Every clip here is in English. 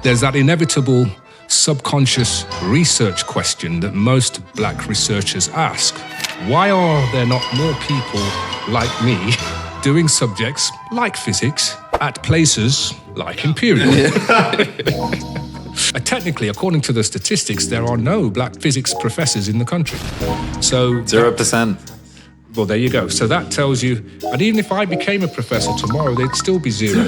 there's that inevitable subconscious research question that most black researchers ask. Why are there not more people like me doing subjects like physics at places like Imperial? Technically, according to the statistics, there are no black physics professors in the country. So 0%. Well, there you go. So that tells you, and even if I became a professor tomorrow, they'd still be zero.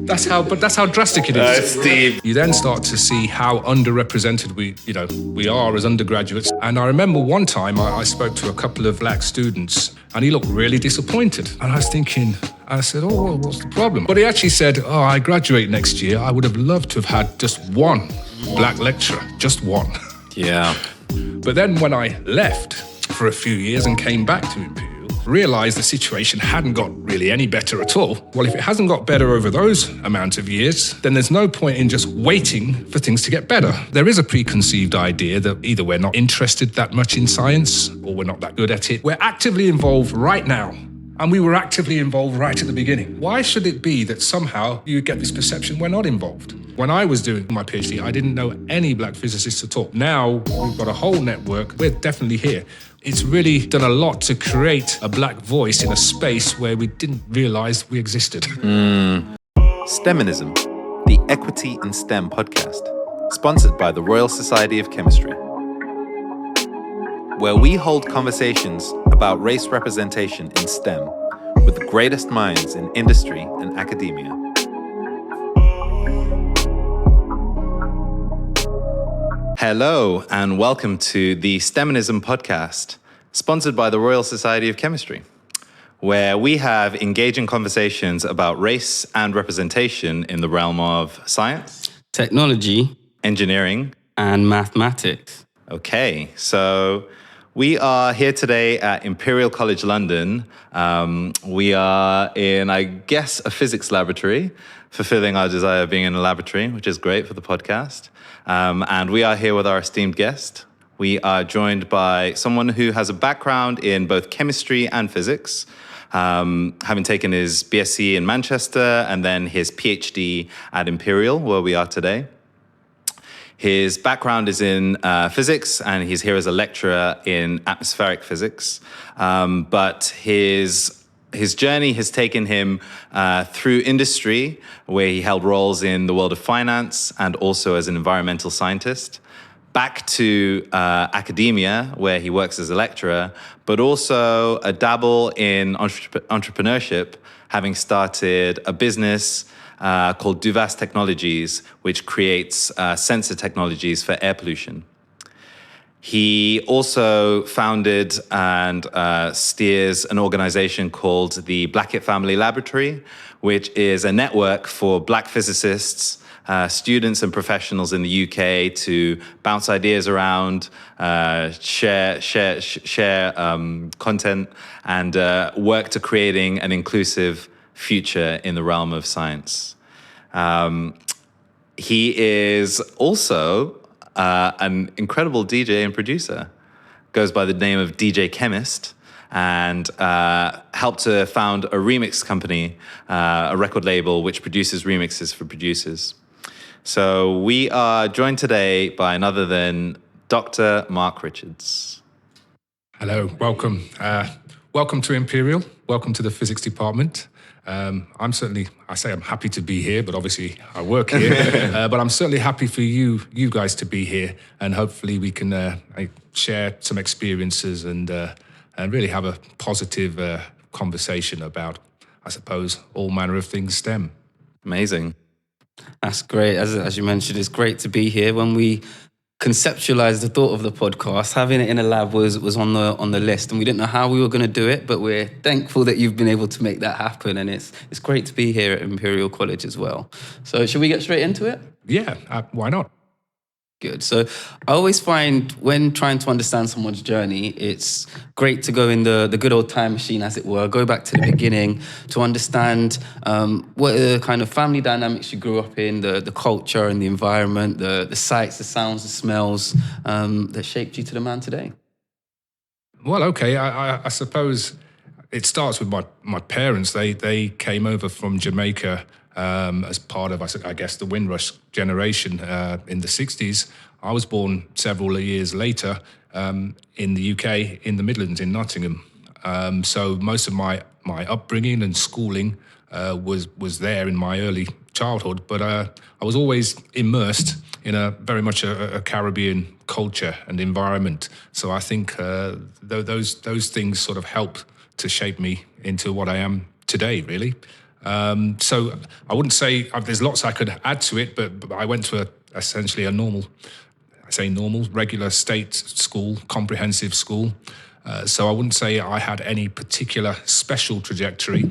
That's how drastic it is. Steve. You then start to see how underrepresented we are as undergraduates. And I remember one time I spoke to a couple of black students, and he looked really disappointed. And I was thinking, I said, oh, well, what's the problem? But he actually said, oh, I graduate next year. I would have loved to have had just one black lecturer, just one. Yeah. But then when I left for a few years and came back to Imperial, realised the situation hadn't got really any better at all. Well, if it hasn't got better over those amount of years, then there's no point in just waiting for things to get better. There is a preconceived idea that either we're not interested that much in science or we're not that good at it. We're actively involved right now. And we were actively involved right at the beginning. Why should it be that somehow you get this perception we're not involved? When I was doing my PhD, I didn't know any black physicists at all. Now we've got a whole network. We're definitely here. It's really done a lot to create a black voice in a space where we didn't realise we existed. STEMinism, the Equity in STEM podcast, sponsored by the Royal Society of Chemistry, where we hold conversations about race representation in STEM with the greatest minds in industry and academia. Hello, and welcome to the STEMinism podcast, sponsored by the Royal Society of Chemistry, where we have engaging conversations about race and representation in the realm of science, technology, engineering, and mathematics. Okay, so we are here today at Imperial College London. We are in, I guess, a physics laboratory, fulfilling our desire of being in a laboratory, which is great for the podcast. And we are here with our esteemed guest. We are joined by someone who has a background in both chemistry and physics, having taken his BSc in Manchester and then his PhD at Imperial, where we are today. His background is in physics, and he's here as a lecturer in atmospheric physics. But his journey has taken him through industry, where he held roles in the world of finance and also as an environmental scientist, back to academia, where he works as a lecturer, but also a dabble in entrepreneurship, having started a business called Duvas Technologies, which creates sensor technologies for air pollution. He also founded and steers an organization called the Blackett Laboratory, which is a network for black physicists, students and professionals in the UK to bounce ideas around, share content, and work to creating an inclusive future in the realm of science. He is also an incredible DJ and producer, goes by the name of DJ Chemist, and helped to found a remix company, a record label which produces remixes for producers. So we are joined today by none other than Dr. Mark Richards. Hello, welcome. Welcome to Imperial. Welcome to the physics department. I'm happy to be here, but obviously I work here. But I'm certainly happy for you guys to be here, and hopefully we can share some experiences and really have a positive conversation about, I suppose, all manner of things STEM. Amazing. That's great. As you mentioned, it's great to be here. When we conceptualized the thought of the podcast, having it in a lab was on the list, and we didn't know how we were going to do it, but we're thankful that you've been able to make that happen, and it's great to be here at Imperial College as well. So should we get straight into it? Yeah, why not? Good. So I always find when trying to understand someone's journey, it's great to go in the good old time machine, as it were, go back to the beginning to understand what are the kind of family dynamics you grew up in, the culture and the environment, the sights, the sounds, the smells that shaped you to the man today. Well, okay, I suppose it starts with my parents. They came over from Jamaica as part of, I guess, the Windrush generation in the 60s. I was born several years later in the UK, in the Midlands, in Nottingham. So most of my upbringing and schooling was there in my early childhood, but I was always immersed in very much a Caribbean culture and environment. So I think those things sort of helped to shape me into what I am today, really. So I wouldn't say there's lots I could add to it, but I went to essentially a regular state school, comprehensive school. So I wouldn't say I had any particular special trajectory,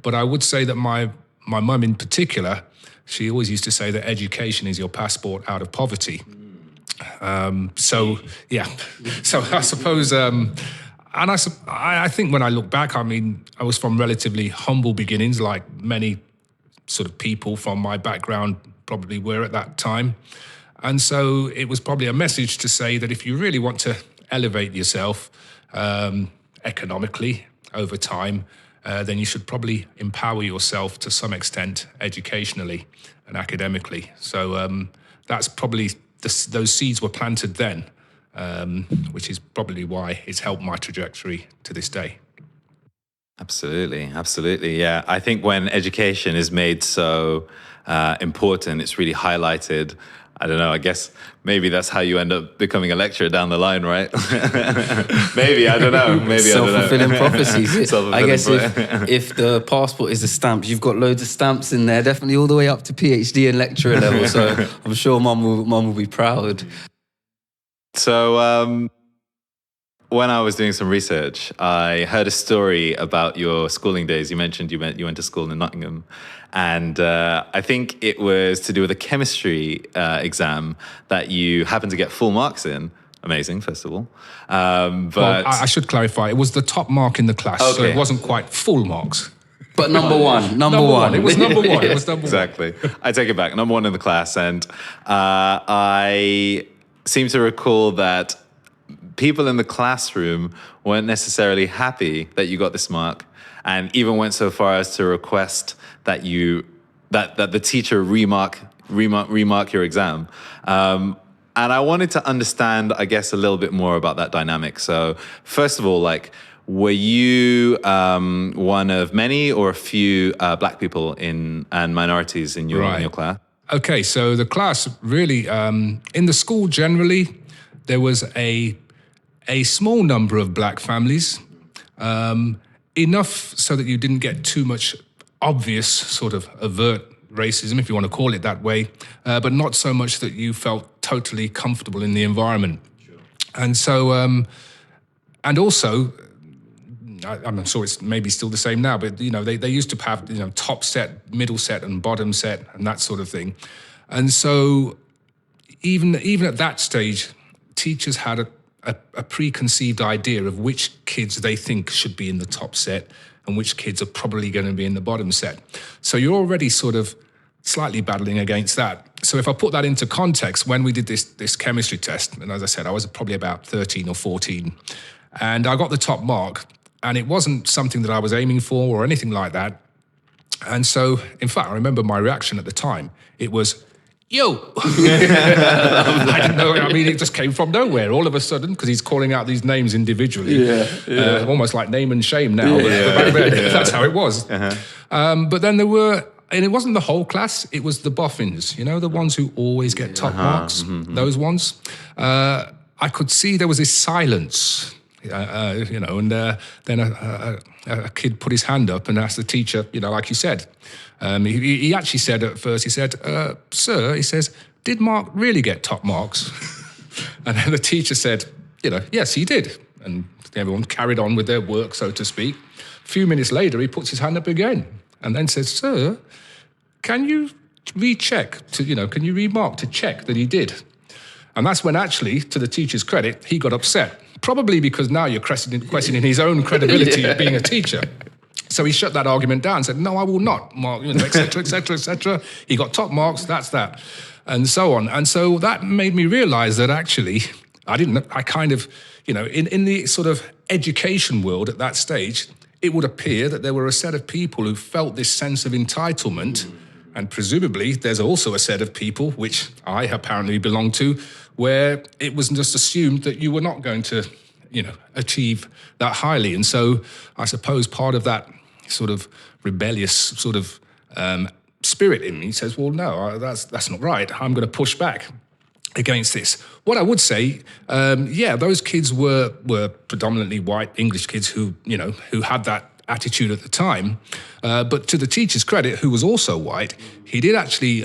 but I would say that my mum in particular, she always used to say that education is your passport out of poverty. So I suppose, and I think when I look back, I mean, I was from relatively humble beginnings, like many sort of people from my background probably were at that time. And so it was probably a message to say that if you really want to elevate yourself economically over time, then you should probably empower yourself to some extent educationally and academically. So that's probably, those seeds were planted then, which is probably why it's helped my trajectory to this day. Absolutely. Yeah, I think when education is made so important, it's really highlighted. I don't know, I guess maybe that's how you end up becoming a lecturer down the line, right? Maybe, I don't know. Maybe Self-fulfilling prophecies. I guess Self-fulfilling if the passport is the stamps, you've got loads of stamps in there, definitely all the way up to PhD and lecturer level. So I'm sure mum will be proud. So when I was doing some research, I heard a story about your schooling days. You mentioned you went to school in Nottingham. And I think it was to do with a chemistry exam that you happened to get full marks in. Amazing, first of all. But well, I should clarify, it was the top mark in the class, so Okay. it wasn't quite full marks. But number one. Number one. It was number one. It was number exactly. I take it back. Number one in the class. And I seem to recall that people in the classroom weren't necessarily happy that you got this mark, and even went so far as to request that the teacher remark your exam. And I wanted to understand, I guess, a little bit more about that dynamic. So first of all, like, were you one of many or a few black people and minorities in your class? Okay, so the class really, in the school generally, there was a small number of black families, enough so that you didn't get too much obvious sort of overt racism, if you want to call it that way, but not so much that you felt totally comfortable in the environment. Sure. And so, and also, I'm sure it's maybe still the same now, but they used to have top set, middle set, and bottom set, and that sort of thing. And so, even at that stage, teachers had a preconceived idea of which kids they think should be in the top set and which kids are probably going to be in the bottom set. So you're already sort of slightly battling against that. So if I put that into context, when we did this chemistry test, and as I said, I was probably about 13 or 14, and I got the top mark, and it wasn't something that I was aiming for or anything like that. And so, in fact, I remember my reaction at the time. It was, yo! I didn't know, I mean, it just came from nowhere all of a sudden, because he's calling out these names individually. Almost like name and shame now, but back then, that's how it was. But then there were, and it wasn't the whole class, it was the boffins, the ones who always get top marks, those ones. I could see there was this silence, and then a kid put his hand up and asked the teacher, like you said. He actually said at first, he said, sir, he says, did Mark really get top marks? And then the teacher said, yes, he did. And everyone carried on with their work, so to speak. A few minutes later, he puts his hand up again and then says, sir, can you recheck, can you remark to check that he did? And that's when actually, to the teacher's credit, he got upset. Probably because now you're questioning his own credibility of being a teacher. So he shut that argument down and said, no, I will not, Mark, et cetera, et cetera, et cetera. He got top marks, that's that, and so on. And so that made me realize that actually, I kind of, in the sort of education world at that stage, it would appear that there were a set of people who felt this sense of entitlement And presumably, there's also a set of people, which I apparently belong to, where it was just assumed that you were not going to, achieve that highly. And so I suppose part of that sort of rebellious sort of spirit in me says, well, no, that's not right. I'm going to push back against this. What I would say, those kids were predominantly white English kids who had that attitude at the time. But to the teacher's credit, who was also white, he did actually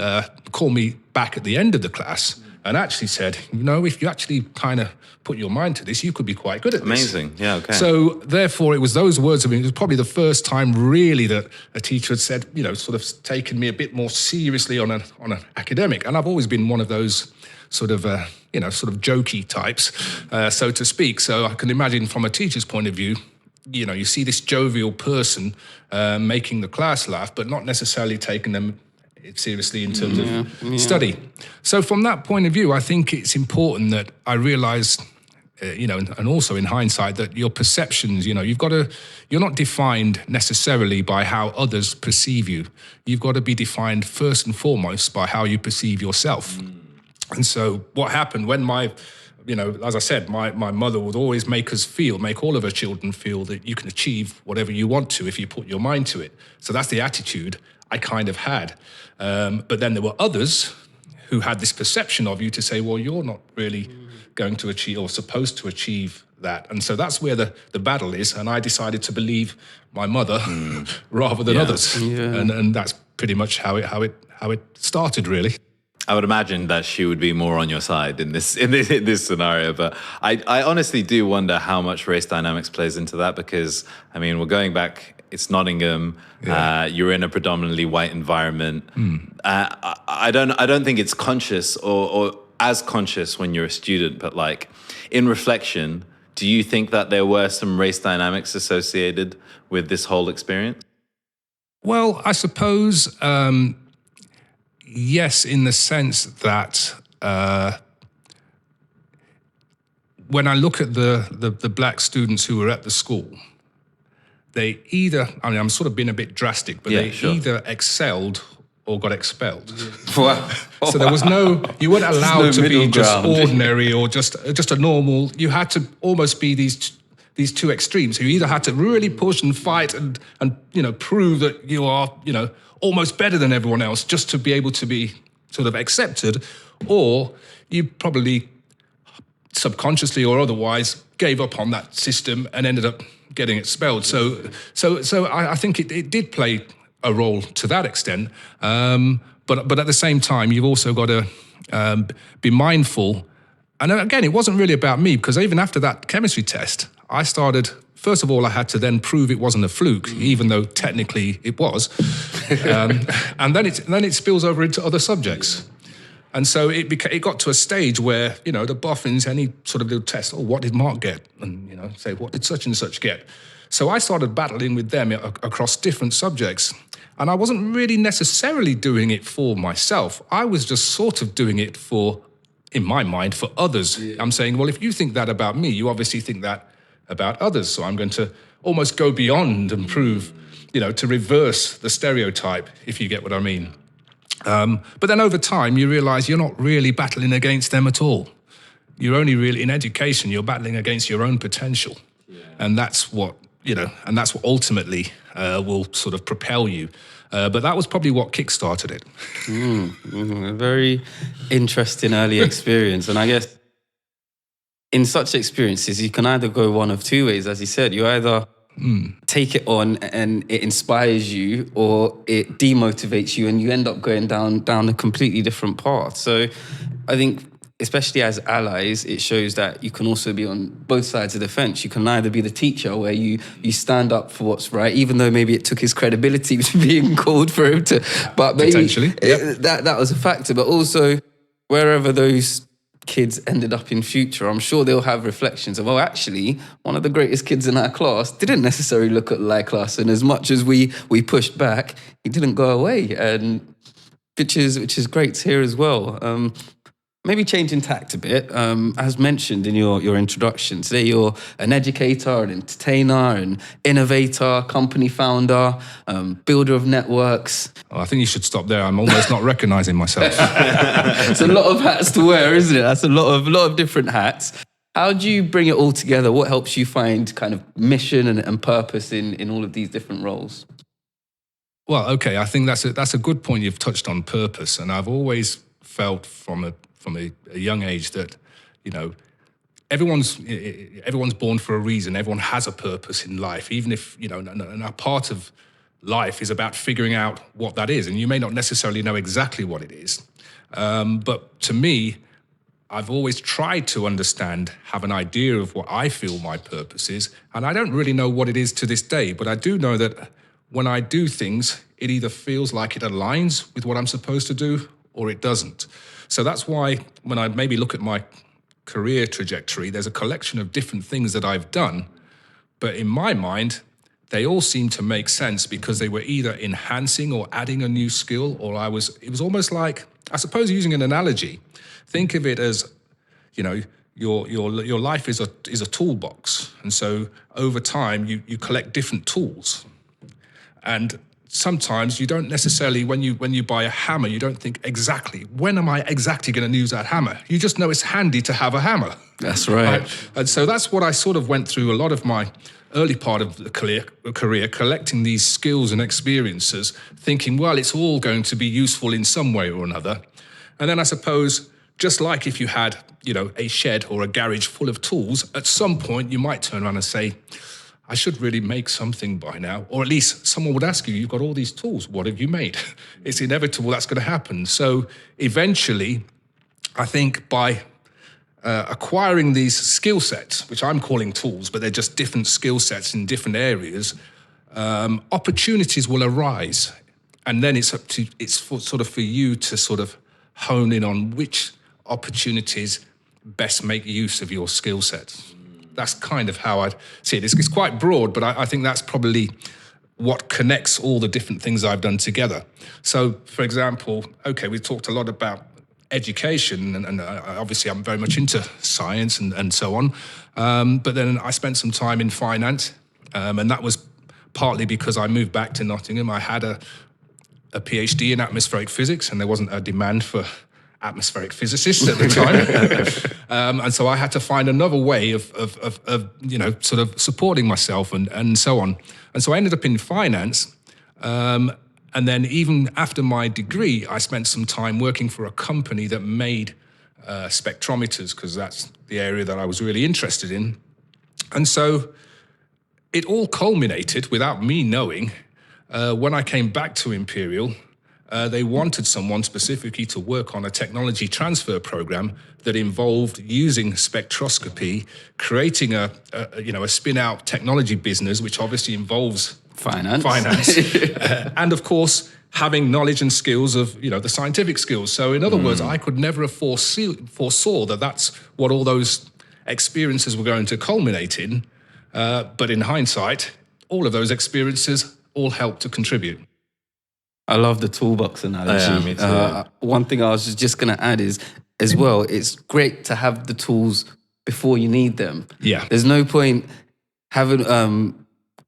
call me back at the end of the class and actually said, if you actually kind of put your mind to this, you could be quite good at this. Amazing. Yeah, okay. So therefore, it was those words of me. It was probably the first time really that a teacher had said, sort of taken me a bit more seriously on an academic. And I've always been one of those sort of jokey types, so to speak. So I can imagine from a teacher's point of view, you see this jovial person making the class laugh, but not necessarily taking them seriously in terms of study. So from that point of view, I think it's important that I realise, and also in hindsight, that your perceptions, you're not defined necessarily by how others perceive you. You've got to be defined first and foremost by how you perceive yourself. And so what happened when as I said, my mother would always make all of her children feel that you can achieve whatever you want to if you put your mind to it. So that's the attitude I kind of had. But then there were others who had this perception of you to say, well, you're not really going to achieve or supposed to achieve that. And so that's where the battle is. And I decided to believe my mother rather than others. Yeah. And that's pretty much how it started, really. I would imagine that she would be more on your side in this scenario, but I honestly do wonder how much race dynamics plays into that, because we're going back. It's Nottingham. Yeah. You're in a predominantly white environment. I don't think it's conscious or as conscious when you're a student, but like in reflection, do you think that there were some race dynamics associated with this whole experience? Well, I suppose. Yes, in the sense that when I look at the black students who were at the school, they either, I'm sort of being a bit drastic, but either excelled or got expelled. Wow. So there was you weren't allowed to be just ordinary or just a normal. You had to almost be these two extremes. You either had to really push and fight and prove that you are, almost better than everyone else just to be able to be sort of accepted, or you probably subconsciously or otherwise gave up on that system and ended up getting expelled. So I think it did play a role to that extent. But at the same time, you've also got to be mindful. And again, it wasn't really about me, because even after that chemistry test, I started. First of all, I had to then prove it wasn't a fluke, even though technically it was. And then it spills over into other subjects. And so it got to a stage where, the boffins, any sort of little test, what did Mark get? And, say, what did such and such get? So I started battling with them across different subjects. And I wasn't really necessarily doing it for myself. I was just sort of doing it in my mind, for others. Yeah. I'm saying, well, if you think that about me, you obviously think that about others. So I'm going to almost go beyond and prove, to reverse the stereotype, if you get what I mean. But then over time, you realize you're not really battling against them at all. You're only really, in education, you're battling against your own potential. Yeah. And that's what, ultimately will sort of propel you. But that was probably what kickstarted it. A very interesting early experience. And I guess in such experiences, you can either go one of two ways, as you said. You either take it on and it inspires you, or it demotivates you and you end up going down a completely different path. So I think, especially as allies, it shows that you can also be on both sides of the fence. You can either be the teacher, where you stand up for what's right, even though maybe it took his credibility being called for him to, but maybe potentially, that was a factor. But also, wherever those kids ended up in future, I'm sure they'll have reflections of, actually, one of the greatest kids in our class didn't necessarily look at like class, and as much as we pushed back, he didn't go away, and which is great to hear as well. Maybe changing tact a bit. As mentioned in your introduction, today you're an educator, an entertainer, an innovator, company founder, builder of networks. I think you should stop there. I'm almost not recognizing myself. It's a lot of hats to wear, isn't it? That's a lot of different hats. How do you bring it all together? What helps you find kind of mission and purpose in all of these different roles? Well, okay, I think that's a good point. You've touched on purpose, and I've always felt from a young age that, you know, everyone's born for a reason. Everyone has a purpose in life, even if, you know, and a part of life is about figuring out what that is. And you may not necessarily know exactly what it is. But to me, I've always tried to understand, have an idea of what I feel my purpose is. And I don't really know what it is to this day, but I do know that when I do things, it either feels like it aligns with what I'm supposed to do or it doesn't. So that's why when I maybe look at my career trajectory, there's a collection of different things that I've done, but in my mind, they all seem to make sense because they were either enhancing or adding a new skill, or it was almost like, I suppose using an analogy, think of it as, you know, your life is a toolbox. And so over time, you collect different tools. And sometimes you don't necessarily, when you buy a hammer, you don't think exactly, when am I exactly going to use that hammer? You just know it's handy to have a hammer. That's right. And so that's what I sort of went through a lot of my early part of the career, collecting these skills and experiences, thinking, well, it's all going to be useful in some way or another. And then I suppose, just like if you had, you know, a shed or a garage full of tools, at some point you might turn around and say, I should really make something by now. Or at least someone would ask you, you've got all these tools, what have you made? It's inevitable that's going to happen. So eventually, I think by acquiring these skill sets, which I'm calling tools, but they're just different skill sets in different areas, opportunities will arise. And then it's for you to sort of hone in on which opportunities best make use of your skill sets. That's kind of how I'd see it. It's quite broad, but I think that's probably what connects all the different things I've done together. So, for example, okay, we talked a lot about education, and obviously I'm very much into science and so on. But then I spent some time in finance, and that was partly because I moved back to Nottingham. I had a PhD in atmospheric physics, and there wasn't a demand for atmospheric physicists at the time. And so I had to find another way of you know, sort of supporting myself and so on. And so I ended up in finance. And then even after my degree, I spent some time working for a company that made spectrometers, because that's the area that I was really interested in. And so it all culminated, without me knowing, when I came back to Imperial. They wanted someone specifically to work on a technology transfer program that involved using spectroscopy, creating a spin-out technology business, which obviously involves finance, and of course having knowledge and skills of, you know, the scientific skills. So in other words, I could never have foresaw that that's what all those experiences were going to culminate in. But in hindsight, all of those experiences all helped to contribute. I love the toolbox analogy. Yeah, me too. One thing I was just going to add is, as well, it's great to have the tools before you need them. Yeah. There's no point having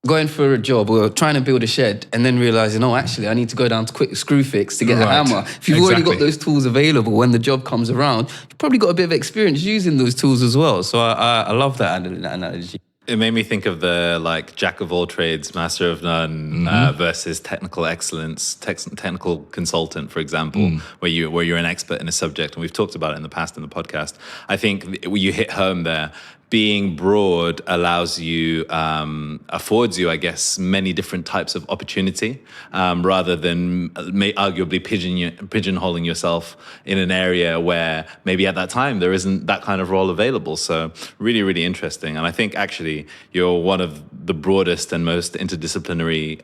going for a job or trying to build a shed and then realizing, oh, actually, I need to go down to quick screw fix to get a hammer. If you've already got those tools available when the job comes around, you've probably got a bit of experience using those tools as well. So I love that analogy. It made me think of the like jack of all trades, master of none versus technical excellence, technical consultant, for example, where you're an expert in a subject. And we've talked about it in the past in the podcast. I think you hit home there. Being broad allows you, affords you, I guess, many different types of opportunity, rather than arguably pigeonholing yourself in an area where maybe at that time there isn't that kind of role available. So really, really interesting. And I think actually you're one of the broadest and most interdisciplinary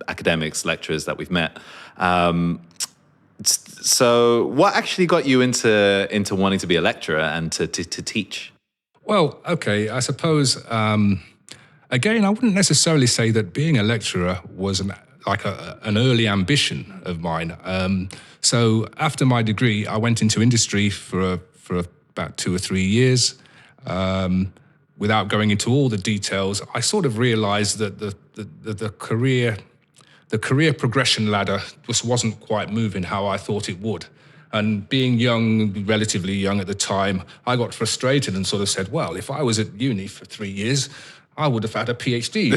academics, lecturers that we've met. So what actually got you into wanting to be a lecturer and to teach? Well, okay, I suppose, again, I wouldn't necessarily say that being a lecturer was like an early ambition of mine. So after my degree, I went into industry for about 2 or 3 years. Without going into all the details, I sort of realized that the career progression ladder just wasn't quite moving how I thought it would. And being young, relatively young at the time, I got frustrated and sort of said, well, if I was at uni for 3 years, I would have had a PhD.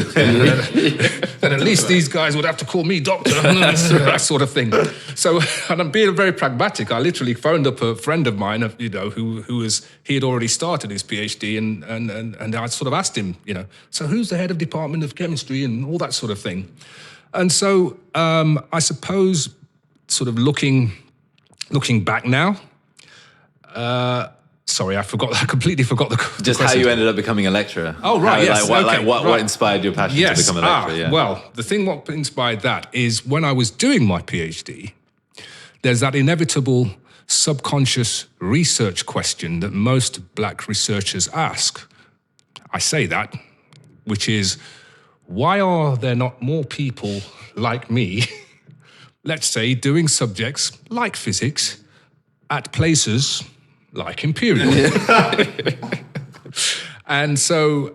Then at least these guys would have to call me doctor, that sort of thing. So, and I'm being very pragmatic. I literally phoned up a friend of mine, he had already started his PhD, and I sort of asked him, so who's the head of department of chemistry and all that sort of thing. And so I suppose, sort of looking back now. Sorry, I completely forgot the Just question. how you ended up becoming a lecturer. Oh, right, yes. What inspired your passion to become a lecturer? Yeah. Well, the thing what inspired that is when I was doing my PhD, there's that inevitable subconscious research question that most black researchers ask. I say that, which is, why are there not more people like me, let's say, doing subjects like physics at places like Imperial? And so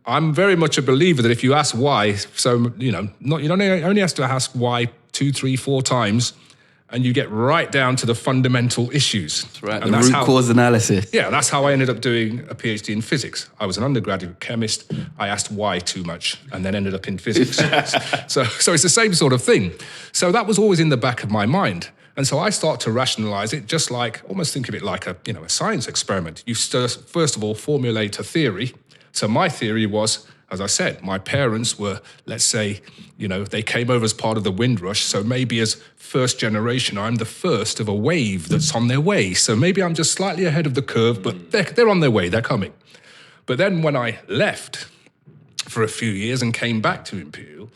I'm very much a believer that if you ask why, so, you only have to ask why 2, 3, 4 times, and you get right down to the fundamental issues. That's right, And the root cause analysis. Yeah, that's how I ended up doing a PhD in physics. I was an undergraduate chemist. I asked why too much and then ended up in physics. So it's the same sort of thing. So that was always in the back of my mind. And so I start to rationalize it, just like, almost think of it like a science experiment. You first of all formulate a theory. So my theory was, as I said, my parents were, let's say, they came over as part of the Windrush. So maybe as first generation, I'm the first of a wave that's on their way. So maybe I'm just slightly ahead of the curve, but they're on their way, they're coming. But then when I left for a few years and came back to Imperial,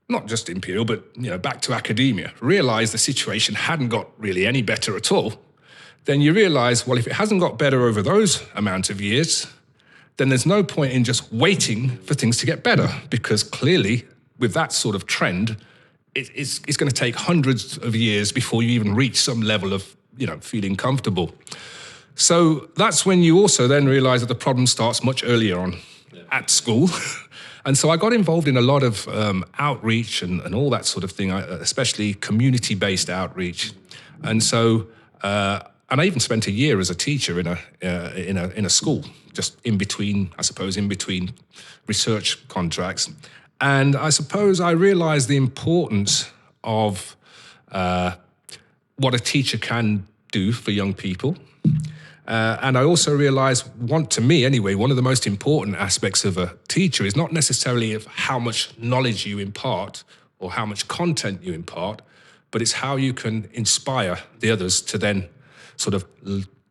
not just Imperial, but back to academia, realized the situation hadn't got really any better at all, then you realize, well, if it hasn't got better over those amount of years, then there's no point in just waiting for things to get better, because clearly with that sort of trend, it's going to take hundreds of years before you even reach some level of feeling comfortable. So that's when you also then realize that the problem starts much earlier on at school. And so I got involved in a lot of outreach and all that sort of thing, especially community-based outreach. And so, and I even spent a year as a teacher in a school, just in between research contracts. And I suppose I realized the importance of what a teacher can do for young people. And I also realized, to me anyway, one of the most important aspects of a teacher is not necessarily of how much knowledge you impart or how much content you impart, but it's how you can inspire the others to then sort of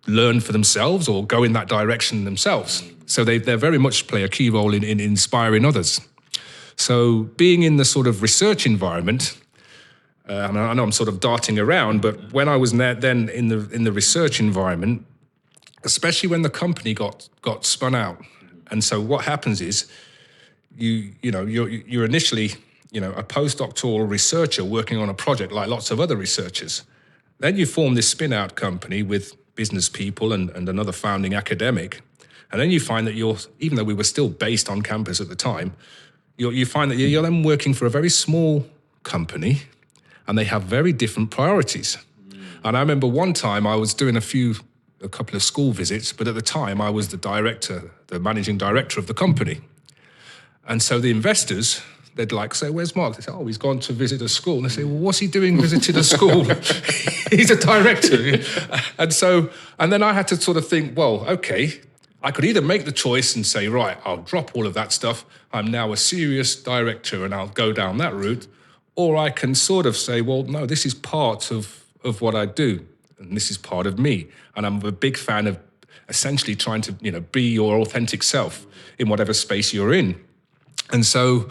learn for themselves or go in that direction themselves. So they very much play a key role in inspiring others. So being in the sort of research environment, I know I'm sort of darting around, but when I was then in the research environment, especially when the company got spun out, and so what happens is you're initially a postdoctoral researcher working on a project like lots of other researchers. Then you form this spin-out company with business people and another founding academic, and then you find that even though we were still based on campus at the time, you find that you're then working for a very small company, and they have very different priorities. And I remember one time I was doing a couple of school visits, but at the time I was the managing director of the company. And so the investors, they'd say, where's Mark? They say, oh, he's gone to visit a school. And they say, well, what's he doing visiting a school? He's a director. And then I had to sort of think, well, okay, I could either make the choice and say, right, I'll drop all of that stuff. I'm now a serious director and I'll go down that route. Or I can sort of say, well, no, this is part of what I do. And this is part of me. And I'm a big fan of essentially trying to, be your authentic self in whatever space you're in. And so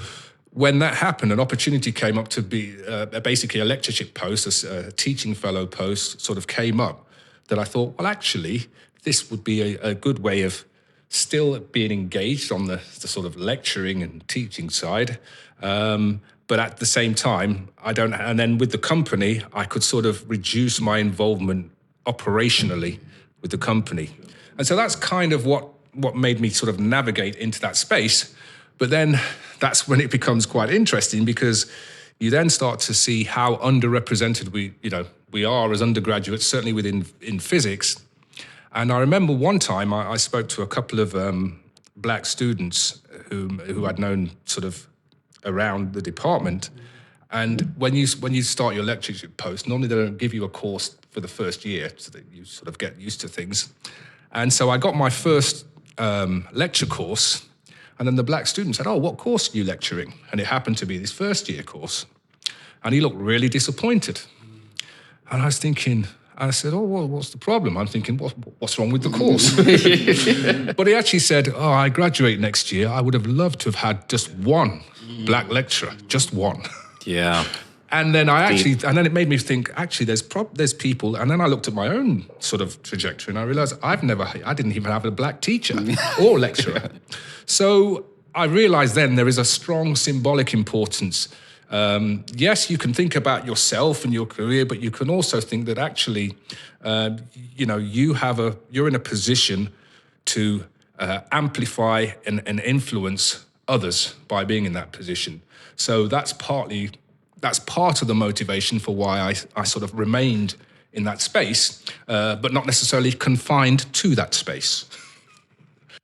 when that happened, an opportunity came up to be basically a lectureship post, a teaching fellow post sort of came up that I thought, well, actually, this would be a good way of still being engaged on the sort of lecturing and teaching side, But at the same time, I don't. And then with the company, I could sort of reduce my involvement operationally with the company. And so that's kind of what made me sort of navigate into that space. But then that's when it becomes quite interesting, because you then start to see how underrepresented we are as undergraduates, certainly in physics. And I remember one time I spoke to a couple of black students who I'd known sort of around the department. And when you start your lectureship post, normally they don't give you a course for the first year so that you sort of get used to things. And so I got my first lecture course, and then the black student said, "Oh, what course are you lecturing?" And it happened to be this first year course. And he looked really disappointed. And I was thinking, I said, "Oh, well, what's the problem?" I'm thinking, what's wrong with the course? But he actually said, "Oh, I graduate next year. I would have loved to have had just one black lecturer, just one." Yeah. And then and then it made me think, actually, there's people. And then I looked at my own sort of trajectory, and I realized I didn't even have a black teacher or lecturer. So I realized then there is a strong symbolic importance. Yes, you can think about yourself and your career, but you can also think that actually, you're in a position to amplify and influence others by being in that position. So that's part of the motivation for why I sort of remained in that space, but not necessarily confined to that space.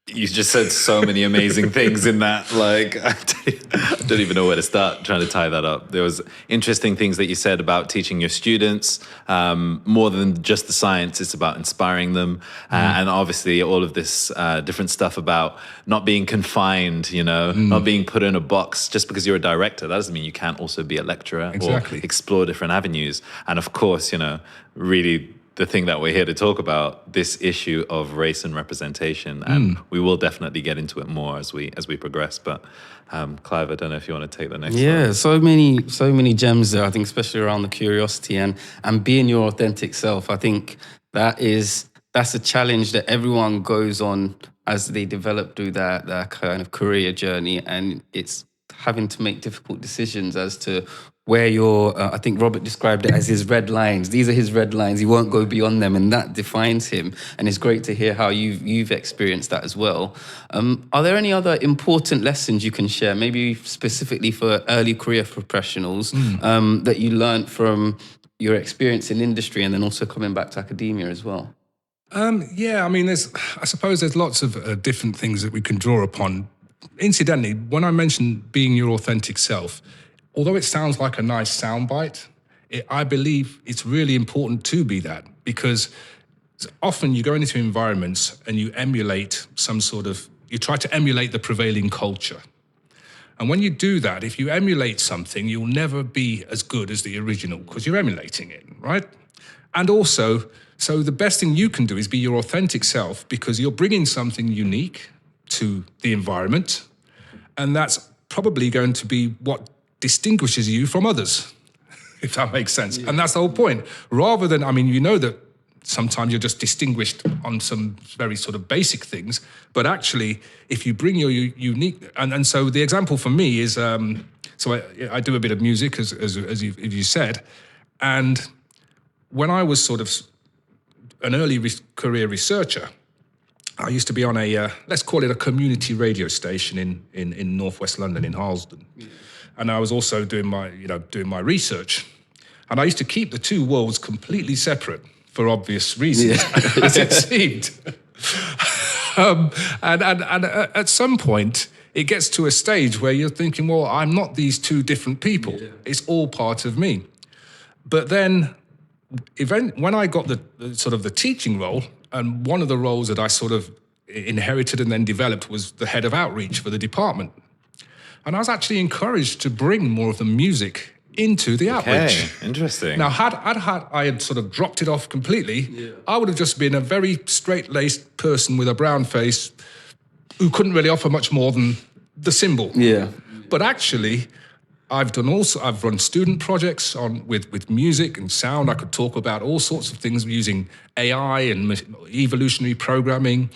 You just said so many amazing things in that. Like, I don't even know where to start trying to tie that up. There was interesting things that you said about teaching your students, more than just the science. It's about inspiring them. And obviously all of this different stuff about not being confined, not being put in a box. Just because you're a director, that doesn't mean you can't also be a lecturer or explore different avenues. And of course, really the thing that we're here to talk about, this issue of race and representation, and we will definitely get into it more as we progress. But Clive, I don't know if you want to take the next one. Yeah, so many gems there, I think, especially around the curiosity and being your authentic self. I think that's a challenge that everyone goes on as they develop through their kind of career journey, and it's having to make difficult decisions as to where I think Robert described it as his red lines. These are his red lines. He won't go beyond them, and that defines him. And it's great to hear how you've experienced that as well. Are there any other important lessons you can share, maybe specifically for early career professionals, that you learned from your experience in industry and then also coming back to academia as well? I suppose there's lots of different things that we can draw upon. Incidentally, when I mentioned being your authentic self, although it sounds like a nice soundbite, I believe it's really important to be that, because often you go into environments and you try to emulate the prevailing culture. And when you do that, if you emulate something, you'll never be as good as the original because you're emulating it, right? And also, so the best thing you can do is be your authentic self, because you're bringing something unique to the environment, and that's probably going to be what distinguishes you from others, if that makes sense. Yeah. And that's the whole point. Rather than, that sometimes you're just distinguished on some very sort of basic things, but actually, if you bring your unique, and so the example for me is, so I do a bit of music, as you said, and when I was sort of an early career researcher, I used to be on let's call it a community radio station in northwest London, in Harlesden. Yeah. And I was also doing my research. And I used to keep the two worlds completely separate for obvious reasons, as it seemed. And at some point, it gets to a stage where you're thinking, well, I'm not these two different people. Yeah. It's all part of me. But then when I got the teaching role, and one of the roles that I sort of inherited and then developed was the head of outreach for the department. And I was actually encouraged to bring more of the music into the outreach. Interesting. Now, had I had sort of dropped it off completely, I would have just been a very straight-laced person with a brown face who couldn't really offer much more than the symbol. Yeah. But actually, I've run student projects with music and sound. I could talk about all sorts of things using AI and evolutionary programming.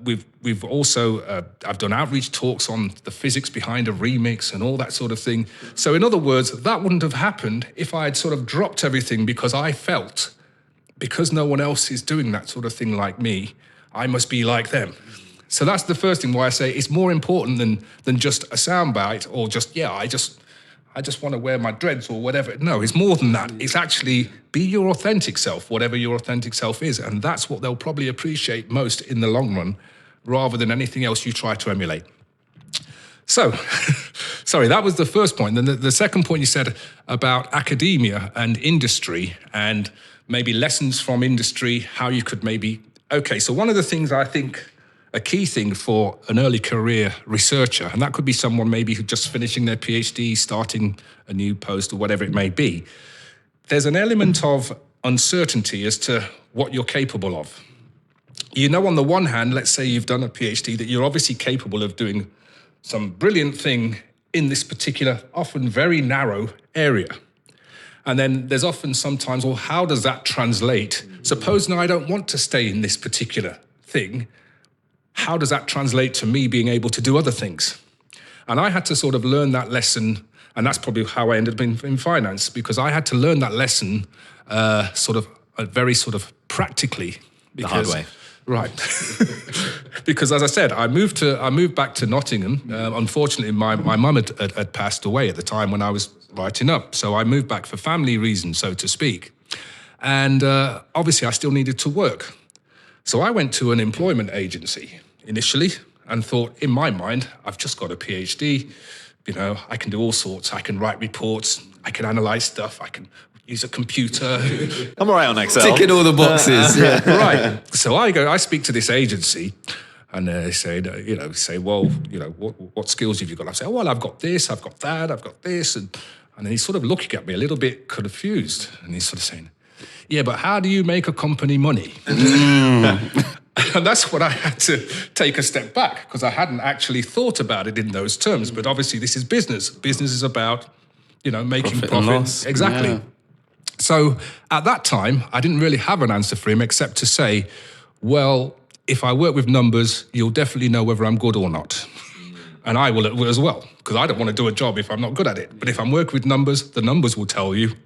We've also I've done outreach talks on the physics behind a remix and all that sort of thing. So in other words, that wouldn't have happened if I had sort of dropped everything because I felt, because no one else is doing that sort of thing like me, I must be like them. So that's the first thing why I say it's more important than just a soundbite or just, I just want to wear my dreads or whatever. No, it's more than that. It's actually be your authentic self, whatever your authentic self is. And that's what they'll probably appreciate most in the long run, rather than anything else you try to emulate. So, sorry, that was the first point. Then the second point you said about academia and industry and maybe lessons from industry, how you could maybe... Okay, so one of the things I think... a key thing for an early career researcher, and that could be someone maybe who's just finishing their PhD, starting a new post or whatever it may be, there's an element of uncertainty as to what you're capable of. You know, on the one hand, let's say you've done a PhD, that you're obviously capable of doing some brilliant thing in this particular, often very narrow area. And then there's often sometimes, well, how does that translate? Suppose now I don't want to stay in this particular thing. How does that translate to me being able to do other things? And I had to sort of learn that lesson, and that's probably how I ended up in finance, because I had to learn that lesson very practically. Because, the hard way. Right. Because as I said, I moved back to Nottingham. Unfortunately, my mum had passed away at the time when I was writing up. So I moved back for family reasons, so to speak. And obviously I still needed to work. So I went to an employment agency initially and thought, in my mind, I've just got a PhD, I can do all sorts. I can write reports, I can analyze stuff, I can use a computer. I'm all right on Excel. Ticking all the boxes. Right. So I speak to this agency and they say, well, what skills have you got? I say, well, I've got this, I've got that, I've got this. And then he's sort of looking at me a little bit confused and he's sort of saying, yeah, but how do you make a company money? And that's when I had to take a step back because I hadn't actually thought about it in those terms. But obviously this is business. Business is about, making profit. Exactly. Yeah. So at that time, I didn't really have an answer for him except to say, well, if I work with numbers, you'll definitely know whether I'm good or not. And I will as well, because I don't want to do a job if I'm not good at it. But if I'm working with numbers, the numbers will tell you,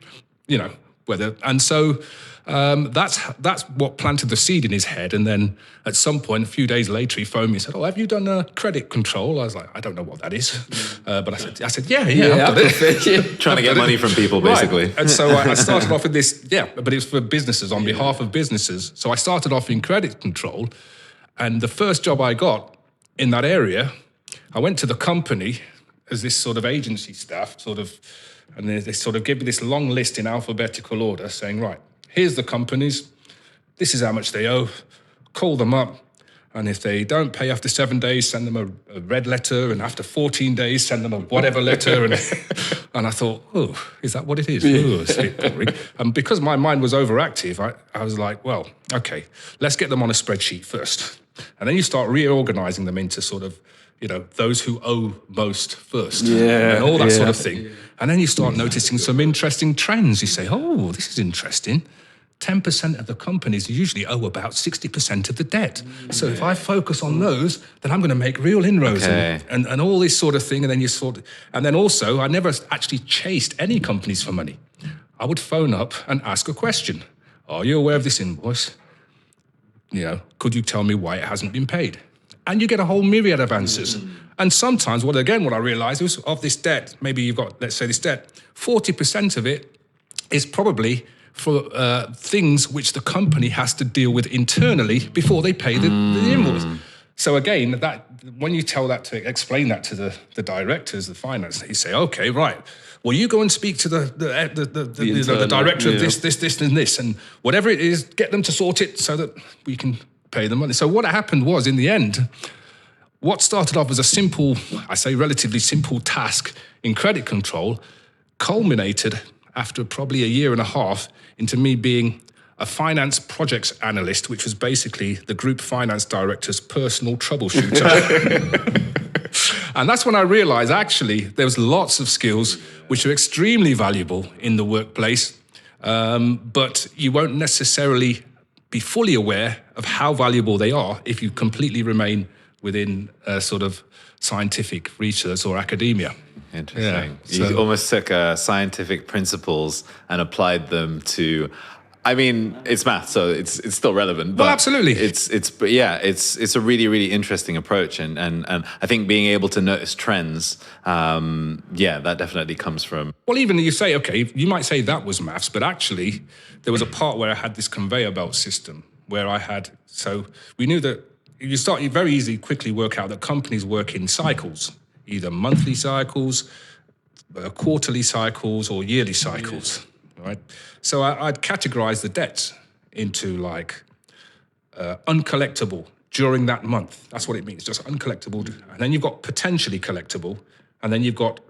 whether. And so that's what planted the seed in his head. And then at some point, a few days later, he phoned me and said, have you done credit control? I was like, I don't know what that is. But I said, yeah, I've done it. Trying to get money from people, basically. Right. And so I started off with this, but it was for businesses, on behalf of businesses. So I started off in credit control. And the first job I got in that area, I went to the company as this sort of agency staff, and they sort of give me this long list in alphabetical order saying, right, here's the companies, this is how much they owe, call them up, and if they don't pay after 7 days, send them a red letter, and after 14 days, send them a whatever letter. And I thought, is that what it is? It's a bit boring. And because my mind was overactive, I was like, well, okay, let's get them on a spreadsheet first. And then you start reorganizing them into sort of, those who owe most first, and all that sort of thing. And then you start noticing some interesting trends. You say, this is interesting. 10% of the companies usually owe about 60% of the debt. So if I focus on those, then I'm going to make real inroads and all this sort of thing. And then and then also, I never actually chased any companies for money. I would phone up and ask a question. Are you aware of this invoice? Could you tell me why it hasn't been paid? And you get a whole myriad of answers. And sometimes, what I realized was of this debt, maybe you've got, let's say this debt, 40% of it is probably for things which the company has to deal with internally before they pay the invoice. So again, when you explain that to the directors, the finance, you say, okay, right, well, you go and speak to the director of this, and this, and whatever it is, get them to sort it so that we can pay the money. So what happened was, in the end, what started off as a relatively simple task in credit control culminated after probably a year and a half into me being a finance projects analyst, which was basically the group finance director's personal troubleshooter. And that's when I realized actually there was lots of skills which are extremely valuable in the workplace, but you won't necessarily be fully aware of how valuable they are if you completely remain within sort of scientific research or academia. Interesting. Yeah, You almost took scientific principles and applied them to. I mean, it's math, so it's still relevant. But well, absolutely. It's a really, really interesting approach, and I think being able to notice trends, that definitely comes from. Well, even you say, okay, you might say that was maths, but actually there was a part where I had this conveyor belt system where so we knew that you very easily quickly work out that companies work in cycles, either monthly cycles, quarterly cycles, or yearly cycles. Right? So I'd categorize the debts into like uncollectible during that month. That's what it means, just uncollectible. And then you've got potentially collectible. And then you've got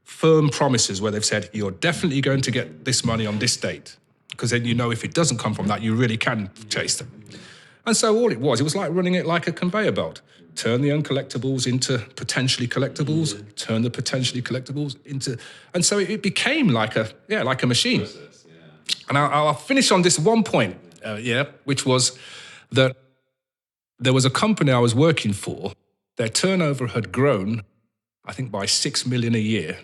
firm promises where they've said, you're definitely going to get this money on this date. Because then you know if it doesn't come from that, you really can chase them. And so all it was like running it like a conveyor belt. Turn the uncollectibles into potentially collectibles, turn the potentially collectibles into, and so it became like a machine. And I'll finish on this one point, which was that there was a company I was working for. Their turnover had grown, I think, by 6 million a year,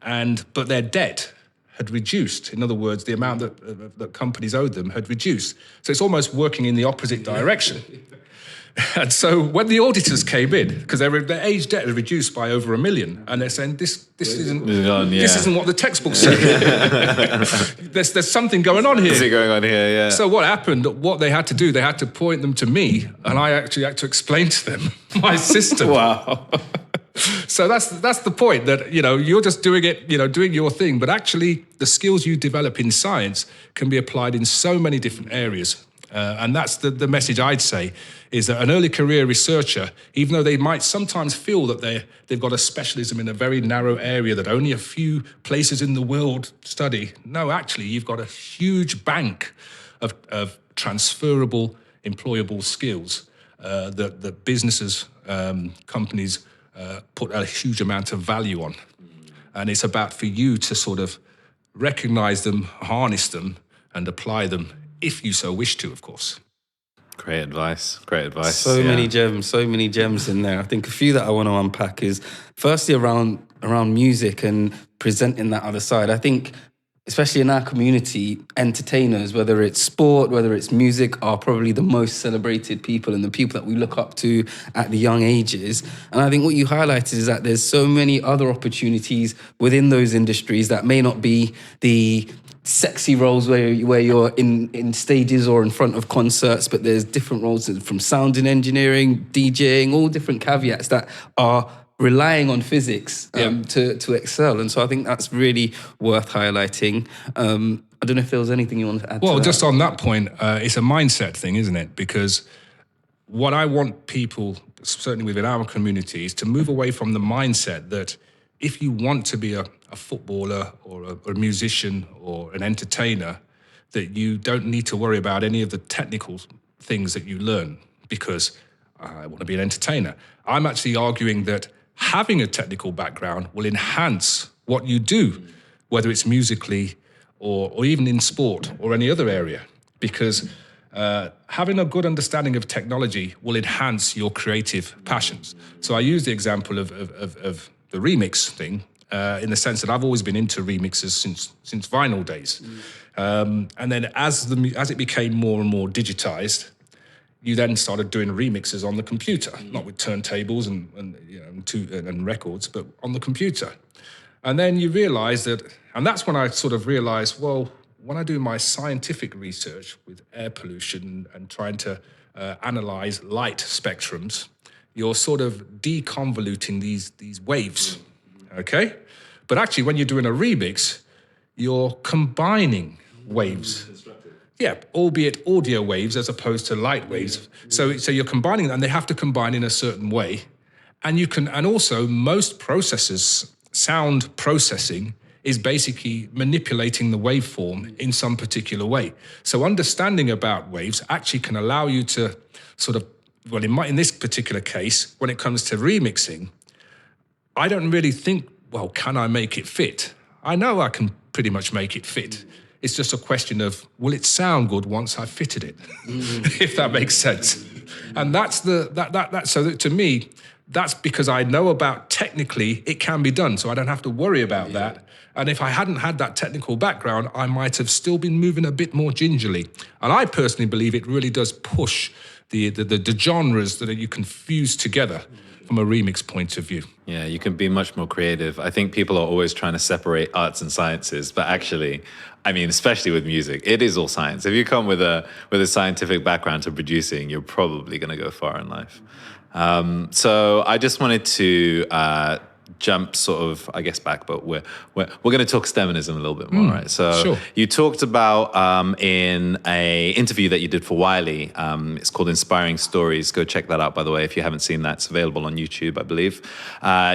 but their debt had reduced. In other words, the amount that companies owed them had reduced. So it's almost working in the opposite direction. And so when the auditors came in, because their age debt had reduced by over 1 million, and they're saying this isn't what the textbook said. there's something going on here. What's going on here? Yeah. So what happened? What they had to do, they had to point them to me, and I actually had to explain to them my system. Wow. So that's the point, that you're just doing it, doing your thing, but actually the skills you develop in science can be applied in so many different areas. And that's the message I'd say, is that an early career researcher, even though they might sometimes feel that they've got a specialism in a very narrow area that only a few places in the world study, no, actually, you've got a huge bank of transferable, employable skills that businesses, companies put a huge amount of value on. And it's about for you to sort of recognize them, harness them, and apply them if you so wish to, of course. Great advice. So many gems in there. I think a few that I want to unpack is firstly around music and presenting that other side. I think especially in our community, entertainers, whether it's sport, whether it's music, are probably the most celebrated people and the people that we look up to at the young ages. And I think what you highlighted is that there's so many other opportunities within those industries that may not be the sexy roles where you're in stages or in front of concerts, but there's different roles from sound and engineering, DJing, all different caveats that are relying on physics to excel. And so I think that's really worth highlighting. I don't know if there was anything you want to add to that. Well, just on that point, it's a mindset thing, isn't it? Because what I want people, certainly within our community, is to move away from the mindset that if you want to be a footballer or a musician or an entertainer, that you don't need to worry about any of the technical things that you learn because I want to be an entertainer. I'm actually arguing that having a technical background will enhance what you do, whether it's musically or even in sport or any other area, because having a good understanding of technology will enhance your creative passions. So I use the example of the remix thing in the sense that I've always been into remixes since vinyl days. And then as it became more and more digitized, you then started doing remixes on the computer, not with turntables and records, but on the computer. And then you realize that, and that's when I sort of realized, well, when I do my scientific research with air pollution and trying to analyze light spectrums, you're sort of deconvoluting these waves, okay? But actually, when you're doing a remix, you're combining waves. Yeah, albeit audio waves as opposed to light waves. So you're combining them, and they have to combine in a certain way. And also most processors, sound processing is basically manipulating the waveform in some particular way. So understanding about waves actually can allow you to sort of, well, in this particular case, when it comes to remixing, I don't really think, well, can I make it fit? I know I can pretty much make it fit. It's just a question of, will it sound good once I've fitted it? If that makes sense. And that's so that to me, that's because I know about technically it can be done, so I don't have to worry about that. And if I hadn't had that technical background, I might have still been moving a bit more gingerly. And I personally believe it really does push the genres that you can fuse together from a remix point of view. Yeah, you can be much more creative. I think people are always trying to separate arts and sciences, but actually, I mean, especially with music, it is all science. If you come with a scientific background to producing, you're probably going to go far in life. So I just wanted to jump sort of, I guess, back, but we're going to talk STEMism a little bit more, right? So sure. You talked about in a interview that you did for Wiley. It's called Inspiring Stories. Go check that out, by the way, if you haven't seen that. It's available on YouTube, I believe.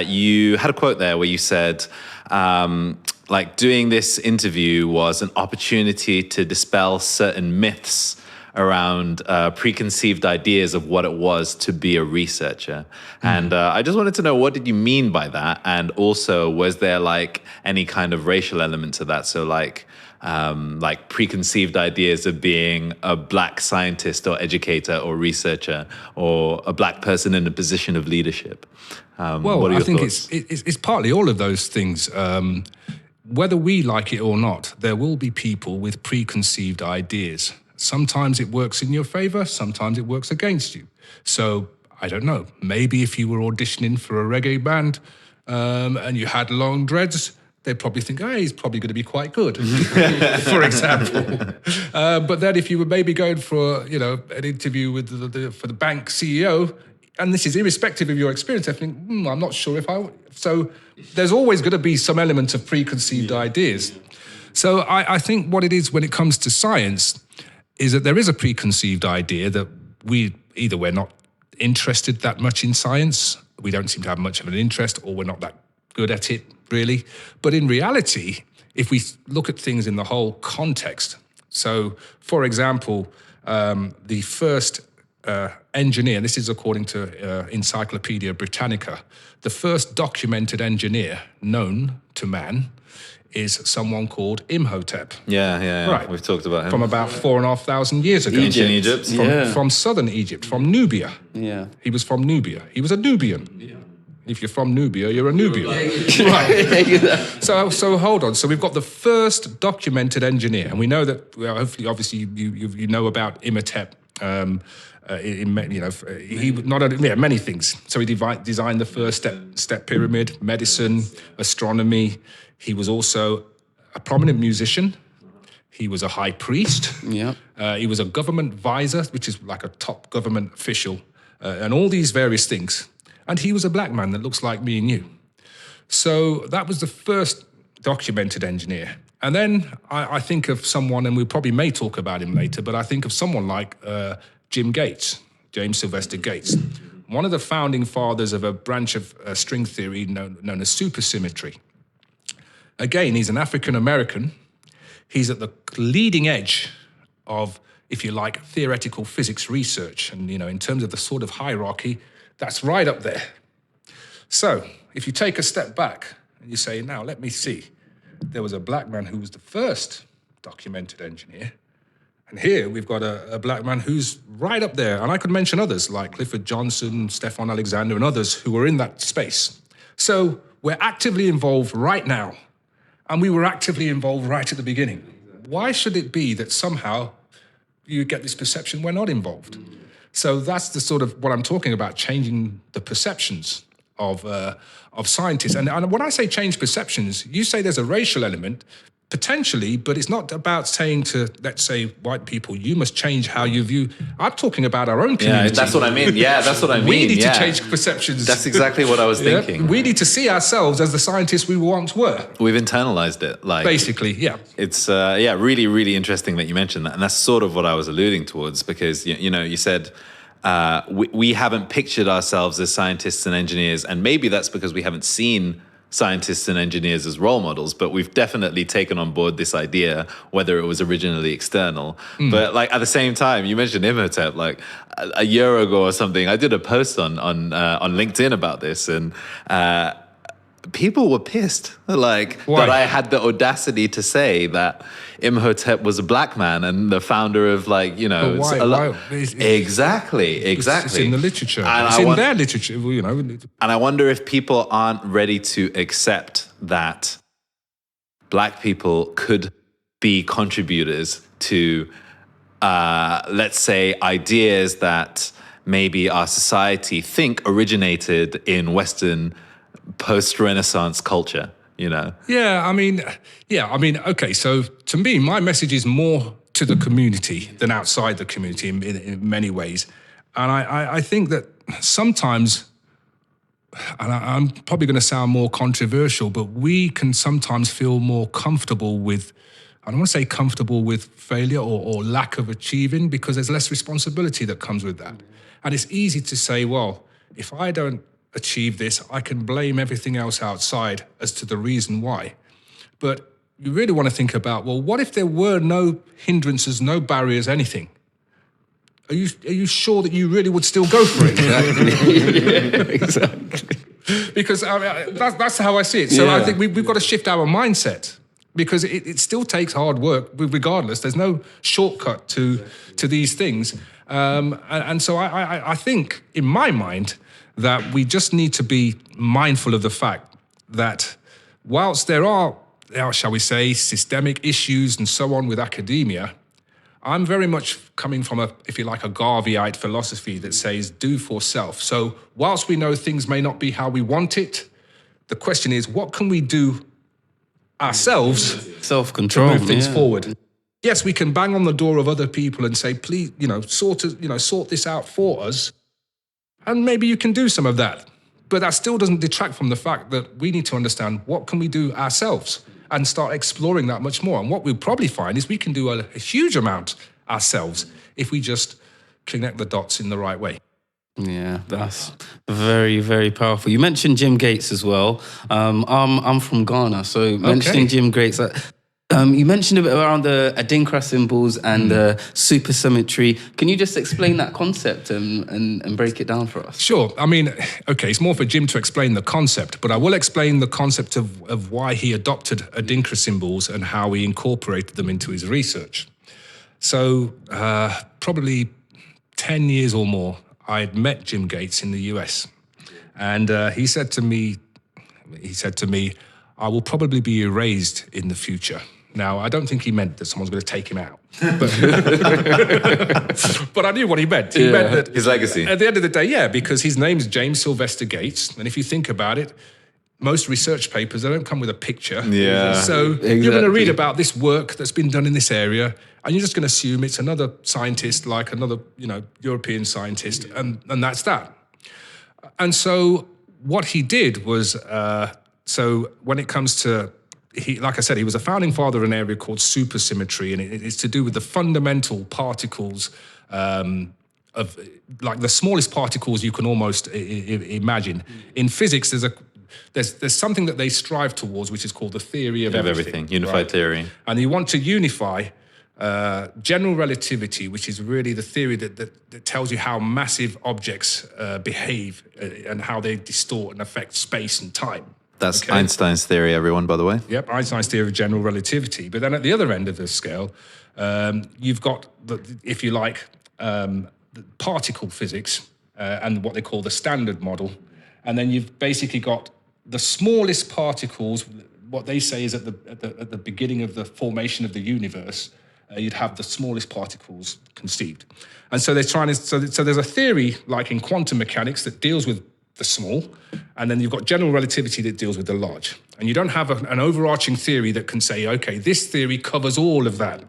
You had a quote there where you said, like, doing this interview was an opportunity to dispel certain myths around preconceived ideas of what it was to be a researcher. And I just wanted to know, what did you mean by that? And also, was there like any kind of racial element to that? So like preconceived ideas of being a black scientist or educator or researcher or a black person in a position of leadership. Well, I think it's partly all of those things. Whether we like it or not, there will be people with preconceived ideas. Sometimes it works in your favor, sometimes it works against you. So, I don't know, maybe if you were auditioning for a reggae band and you had long dreads, they'd probably think, hey, he's probably going to be quite good, for example. But then if you were maybe going for, an interview with for the bank CEO, and this is irrespective of your experience, I think, I'm not sure if I... So there's always going to be some element of preconceived ideas. So I think what it is when it comes to science is that there is a preconceived idea that we're not interested that much in science, we don't seem to have much of an interest, or we're not that good at it, really. But in reality, if we look at things in the whole context, so, for example, the first engineer, this is according to Encyclopedia Britannica, the first documented engineer known to man is someone called Imhotep. Yeah. Right. We've talked about him. From about 4,500 years ago. Egypt. From southern Egypt, from Nubia. Yeah. He was from Nubia. He was a Nubian. Yeah. If you're from Nubia, you're a Nubian. Right. So hold on. So we've got the first documented engineer, and we know that, hopefully, obviously, you know about Imhotep. He not only many things. So he designed the first step pyramid, medicine, astronomy. He was also a prominent musician. He was a high priest. Yeah. He was a government visor, which is like a top government official, and all these various things. And he was a black man that looks like me and you. So that was the first documented engineer. And then I think of someone, and we probably may talk about him later, but I think of someone like James Sylvester Gates, one of the founding fathers of a branch of string theory known as supersymmetry. Again, he's an African-American. He's at the leading edge of, if you like, theoretical physics research. And, in terms of the sort of hierarchy, that's right up there. So if you take a step back and you say, now, let me see. There was a black man who was the first documented engineer. And here we've got a black man who's right up there. And I could mention others like Clifford Johnson, Stefan Alexander, and others who were in that space. So we're actively involved right now. And we were actively involved right at the beginning. Why should it be that somehow you get this perception we're not involved? So that's the sort of what I'm talking about, changing the perceptions of scientists. And when I say change perceptions, you say there's a racial element, potentially, but it's not about saying to, let's say, white people, you must change how you view. I'm talking about our own community. Yeah, that's what I mean. We need to change perceptions. That's exactly what I was thinking. We need to see ourselves as the scientists we once were. We've internalized it. Basically, yeah. It's, really, really interesting that you mentioned that. And that's sort of what I was alluding towards because, you said we haven't pictured ourselves as scientists and engineers. And maybe that's because we haven't seen scientists and engineers as role models, but we've definitely taken on board this idea, whether it was originally external. But like at the same time, you mentioned Imhotep, like a year ago or something, I did a post on LinkedIn about this, and people were pissed, like Why? that I had the audacity to say that Imhotep was a black man and the founder of, like, you know, But why? exactly. It's in the literature. And it's in their literature, you know. And I wonder if people aren't ready to accept that black people could be contributors to, let's say, ideas that maybe our society think originated in Western post-Renaissance culture, you know? Yeah, I mean, okay, so to me, my message is more to the community than outside the community in many ways. And I think that sometimes, and I'm probably going to sound more controversial, but we can sometimes feel more comfortable with, I don't want to say comfortable with failure or lack of achieving, because there's less responsibility that comes with that. And it's easy to say, well, if I don't achieve this, I can blame everything else outside as to the reason why. But you really want to think about, well, what if there were no hindrances, no barriers, anything? Are you sure that you really would still go for it? Exactly. Because that's how I see it. So I think we've got to shift our mindset, because it still takes hard work regardless. There's no shortcut to these things. And so I think, in my mind, that we just need to be mindful of the fact that whilst there are, shall we say, systemic issues and so on with academia, I'm very much coming from if you like, a Garveyite philosophy that says do for self. So whilst we know things may not be how we want it, the question is, what can we do ourselves Self-control, to move things forward? Yes, we can bang on the door of other people and say, please, sort this out for us. And maybe you can do some of that. But that still doesn't detract from the fact that we need to understand what can we do ourselves and start exploring that much more. And what we'll probably find is we can do a huge amount ourselves if we just connect the dots in the right way. Yeah, that's very, very powerful. You mentioned Jim Gates as well. I'm from Ghana, so mentioning Jim Gates, you mentioned a bit around the Adinkra symbols and the supersymmetry. Can you just explain that concept and break it down for us? Sure. I mean, okay, it's more for Jim to explain the concept, but I will explain the concept of why he adopted Adinkra symbols and how he incorporated them into his research. So probably 10 years or more, I had met Jim Gates in the US. And he said to me, I will probably be erased in the future. Now, I don't think he meant that someone's going to take him out. But I knew what he meant. He meant that his legacy. At the end of the day, yeah, because his name's James Sylvester Gates. And if you think about it, most research papers, they don't come with a picture. Yeah. So you're going to read about this work that's been done in this area, and you're just going to assume it's another scientist like another, European scientist, and that's that. And so what he did was, so when it comes to, like I said, he was a founding father of an area called supersymmetry, and it's to do with the fundamental particles of, like, the smallest particles you can almost imagine. In physics, there's something that they strive towards, which is called the theory of everything. Unified theory. And you want to unify general relativity, which is really the theory that tells you how massive objects behave and how they distort and affect space and time. That's Einstein's theory, everyone, by the way. Yep, Einstein's theory of general relativity. But then at the other end of the scale, you've got, if you like, the particle physics and what they call the standard model. And then you've basically got the smallest particles. What they say is at the beginning of the formation of the universe, you'd have the smallest particles conceived. And so they're trying to, so there's a theory like in quantum mechanics that deals with the small, and then you've got general relativity that deals with the large. And you don't have an overarching theory that can say, okay, this theory covers all of that.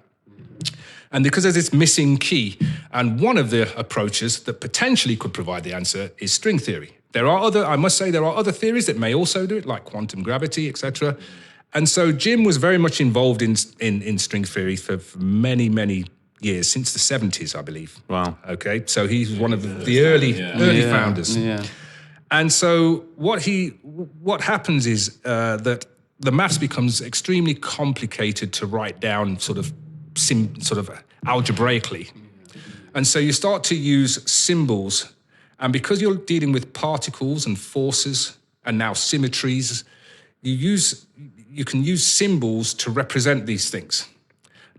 And because there's this missing key, and one of the approaches that potentially could provide the answer is string theory. I must say, there are other theories that may also do it, like quantum gravity, etc. And so Jim was very much involved in string theory for many, many years, since the 70s, I believe. Wow. Okay, so he's one of the early founders. Yeah. And so what happens is that the maths becomes extremely complicated to write down sort of algebraically. And so you start to use symbols, and because you're dealing with particles and forces and now symmetries, you can use symbols to represent these things.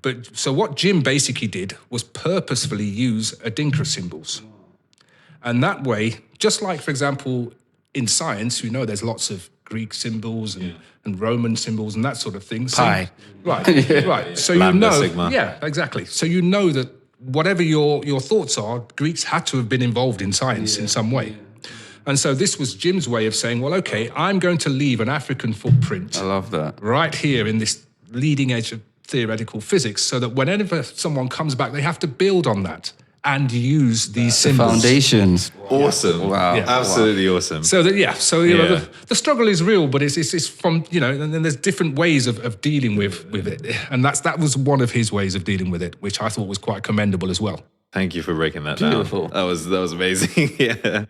But so what Jim basically did was purposefully use Adinkra symbols. And that way, just like, for example, in science, you know, there's lots of Greek symbols and Roman symbols and that sort of thing. So, Pi. right. So Lambda, you know, sigma. yeah, exactly. So you know that whatever your thoughts are, Greeks had to have been involved in science in some way. And so this was Jim's way of saying, well, okay, I'm going to leave an African footprint I love that. right here in this leading edge of theoretical physics, so that whenever someone comes back, they have to build on that and use these symbols. Foundations. Awesome. Wow. Yeah. Absolutely awesome. So that, you know, Yeah. the struggle is real, but it's from, you know, and then there's different ways of dealing with it. And that was one of his ways of dealing with it, which I thought was quite commendable as well. Thank you for breaking that Beautiful. down. That was amazing. Yeah.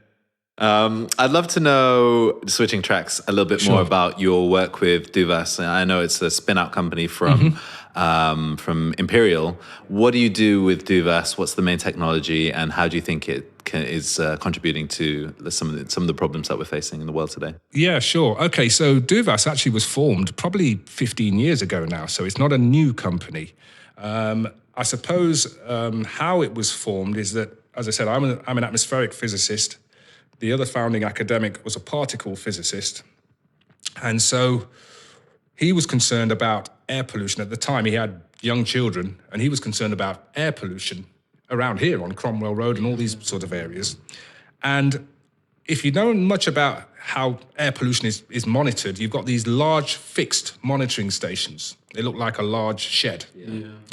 I'd love to know, switching tracks, a little bit more about your work with Duvas. I know it's a spin-out company from Imperial. What do you do with Duvas? What's the main technology, and how do you think it is contributing to some of the problems that we're facing in the world today? Yeah, sure. Okay, so Duvas actually was formed probably 15 years ago now, so it's not a new company. I suppose how it was formed is that, as I said, I'm an atmospheric physicist. The other founding academic was a particle physicist. And so he was concerned about air pollution. At the time, he had young children, and he was concerned about air pollution around here on Cromwell Road and all these sort of areas. And if you know much about how air pollution is monitored, you've got these large fixed monitoring stations. They look like a large shed,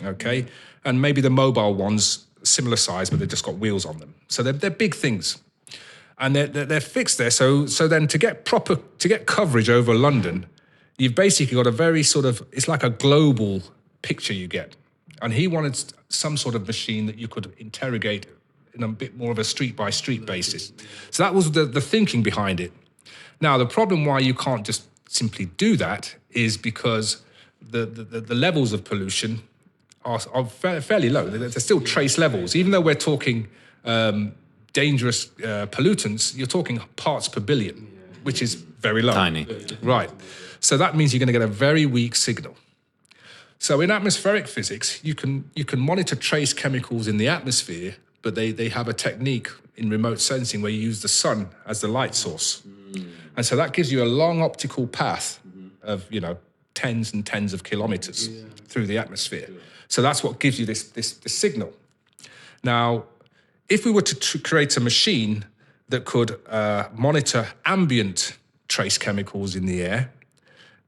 okay? And maybe the mobile ones, similar size, but they've just got wheels on them. So they're big things. And they're fixed there. So then to get coverage over London, you've basically got a very sort of, it's like a global picture you get. And he wanted some sort of machine that you could interrogate in a bit more of a street-by-street basis. So that was the thinking behind it. Now, the problem why you can't just simply do that is because the levels of pollution are fairly low. They're still trace levels. Even though we're talking dangerous pollutants, you're talking parts per billion, which is very low. Tiny. Right. So that means you're going to get a very weak signal. So in atmospheric physics, you can monitor trace chemicals in the atmosphere, but they have a technique in remote sensing where you use the sun as the light source. And so that gives you a long optical path of, you know, tens and tens of kilometers through the atmosphere. So that's what gives you this signal. Now, if we were to create a machine that could monitor ambient trace chemicals in the air,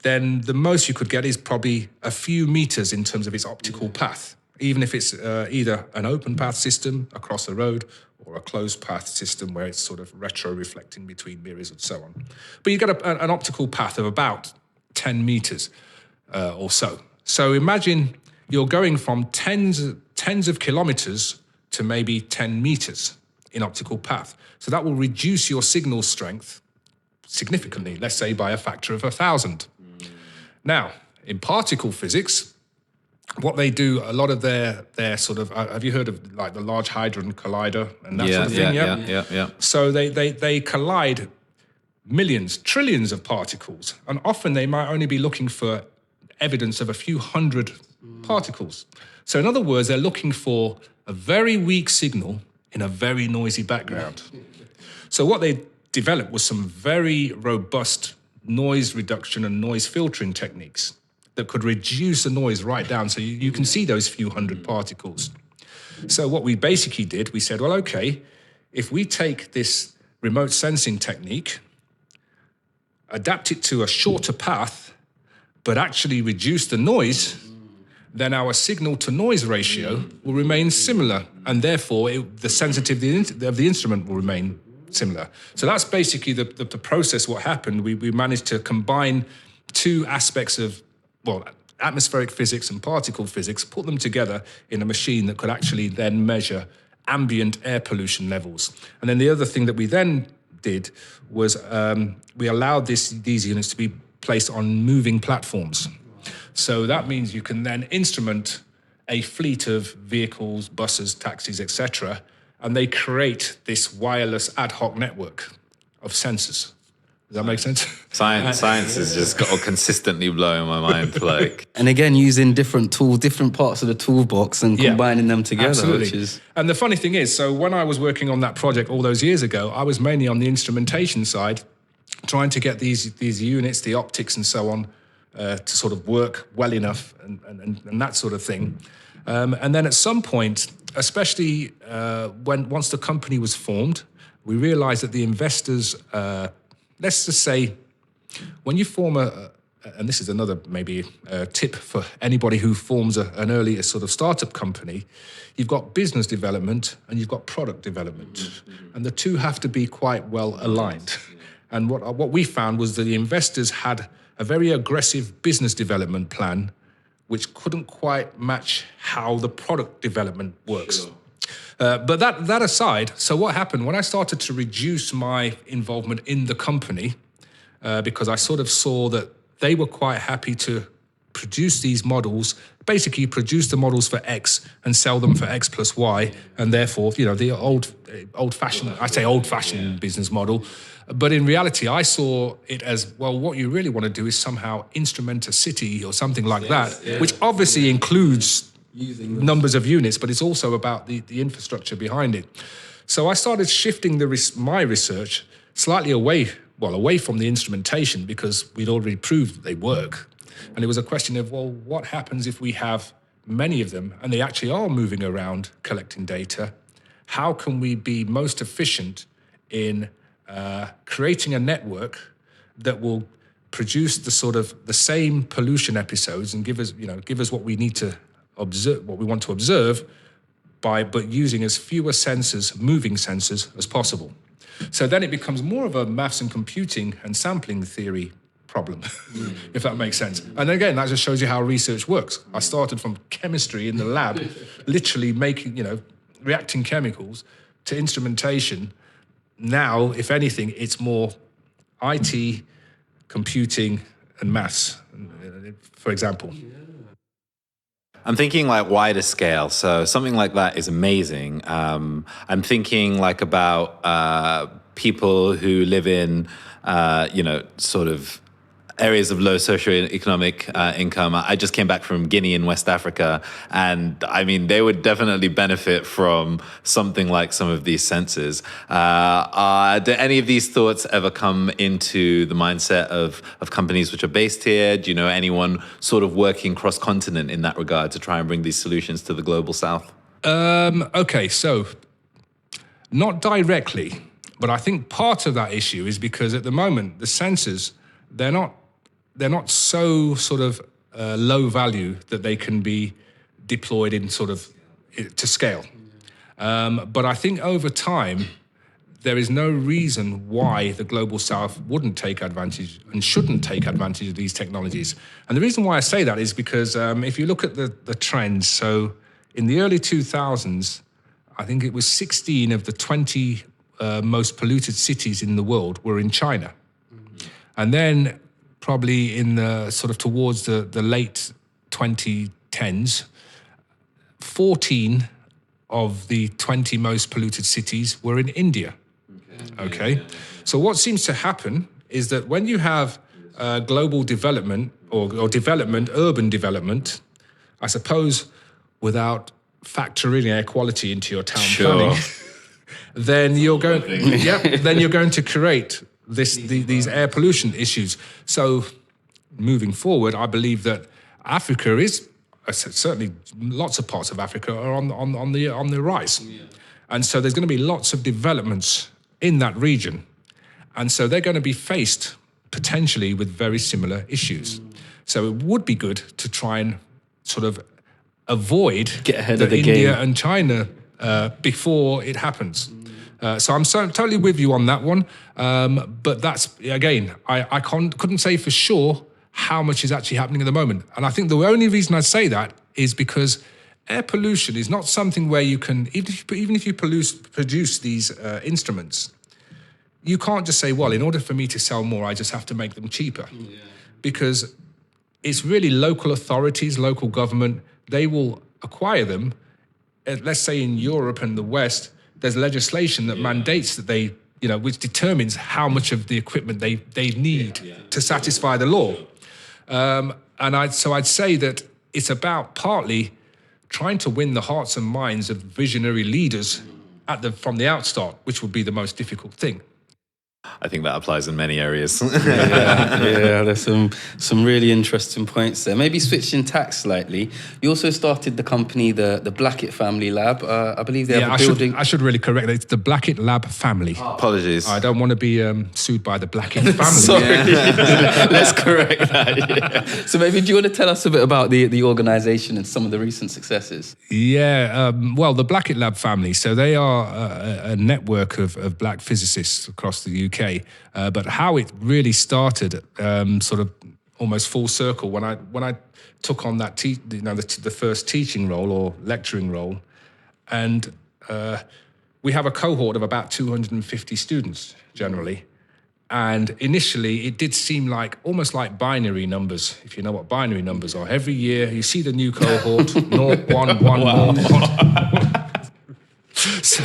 then the most you could get is probably a few meters in terms of its optical path, even if it's either an open path system across the road or a closed path system where it's sort of retro-reflecting between mirrors and so on. But you get an optical path of about 10 meters or so. So imagine you're going from tens of kilometers to maybe 10 meters in optical path. So that will reduce your signal strength significantly, let's say by a factor of 1,000. Now, in particle physics, what they do, a lot of their sort of, have you heard of like the Large Hadron Collider and that sort of thing? Yeah. So they collide millions, trillions of particles, and often they might only be looking for evidence of a few hundred particles. So in other words, they're looking for a very weak signal in a very noisy background. So what they developed was some very robust noise reduction and noise filtering techniques that could reduce the noise right down so you can see those few hundred particles. So what we basically did, we said, well, okay, if we take this remote sensing technique, adapt it to a shorter path, but actually reduce the noise, then our signal to noise ratio will remain similar, and therefore the sensitivity of the instrument will remain similar. So that's basically the process. What happened, we managed to combine two aspects of, well, atmospheric physics and particle physics, put them together in a machine that could actually then measure ambient air pollution levels. And then the other thing that we then did was we allowed these units to be placed on moving platforms. So that means you can then instrument a fleet of vehicles, buses, taxis, etc., and they create this wireless ad hoc network of sensors Does that make sense? Science is just consistently blowing my mind. Like, And again, using different tools, different parts of the toolbox and combining them together. Absolutely. Which is... And the funny thing is, so when I was working on that project all those years ago, I was mainly on the instrumentation side, trying to get these units, the optics and so on, to sort of work well enough and that sort of thing. And then at some point, especially once the company was formed, we realized that the investors, let's just say, when you form and this is another maybe tip for anybody who forms an early sort of startup company, you've got business development and you've got product development. And the two have to be quite well aligned. And what we found was that the investors had a very aggressive business development plan, which couldn't quite match how the product development works. Sure. But that aside, so what happened when I started to reduce my involvement in the company, because I sort of saw that they were quite happy to produce these models, basically produce the models for X and sell them for X plus Y, and therefore, the old-fashioned business model. But in reality, I saw it as, well, what you really want to do is somehow instrument a city or something like that, which obviously includes numbers of units, but it's also about the infrastructure behind it. So I started shifting my research slightly away from the instrumentation, because we'd already proved that they work. And it was a question of, well, what happens if we have many of them and they actually are moving around collecting data? How can we be most efficient in creating a network that will produce the same pollution episodes and give us what we need to observe, what we want to observe, but using as fewer moving sensors as possible. So then it becomes more of a maths and computing and sampling theory problem, if that makes sense. And again, that just shows you how research works. I started from chemistry in the lab, literally making, reacting chemicals, to instrumentation. Now, if anything, it's more IT, computing, and maths, for example. I'm thinking like wider scale. So something like that is amazing. I'm thinking like about people who live in, sort of areas of low socioeconomic income. I just came back from Guinea in West Africa, and I mean, they would definitely benefit from something like some of these sensors. Do any of these thoughts ever come into the mindset of companies which are based here? Do you know anyone sort of working cross-continent in that regard to try and bring these solutions to the global south? Okay, so not directly, but I think part of that issue is because at the moment, the sensors, they're not so sort of low value that they can be deployed in sort of to scale. But I think over time, there is no reason why the global south wouldn't take advantage and shouldn't take advantage of these technologies. And the reason why I say that is because if you look at the trends, so in the early 2000s, I think it was 16 of the 20 most polluted cities in the world were in China. And then probably in the sort of towards the late 2010s, 14 of the 20 most polluted cities were in India. Okay. So what seems to happen is that when you have global development or urban development, I suppose without factoring air quality into your town planning, then you're going to create these air pollution issues. So moving forward, I believe that Africa is certainly lots of parts of Africa are on the rise, and so there's going to be lots of developments in that region, and so they're going to be faced potentially with very similar issues. So it would be good to try and sort of avoid get ahead of the India game and China before it happens. So I'm totally with you on that one. But that's, again, I couldn't say for sure how much is actually happening at the moment. And I think the only reason I say that is because air pollution is not something where you can, even if you produce these instruments, you can't just say, well, in order for me to sell more, I just have to make them cheaper. Yeah. Because it's really local authorities, local government, they will acquire them. Let's say in Europe and the West, there's legislation that mandates that they which determines how much of the equipment they need to satisfy the law. So I'd say that it's about partly trying to win the hearts and minds of visionary leaders from the outstart, which would be the most difficult thing. I think that applies in many areas. Yeah, there's some really interesting points there. Maybe switching tack slightly. You also started the company, the Blackett Family Lab. I believe they have a building. I should really correct it. It's the Blackett Lab family. Apologies. I don't want to be sued by the Blackett family. Sorry, let's correct that. Yeah. So maybe do you want to tell us a bit about the organisation and some of the recent successes? Yeah, well, the Blackett Lab family, so they are a network of black physicists across the UK. But how it really started, sort of almost full circle, when I took on that the first teaching role or lecturing role, and we have a cohort of about 250 students generally. And initially, it did seem like almost like binary numbers, if you know what binary numbers are. Every year, you see the new cohort, 0, 1, 1, Wow. 1. So,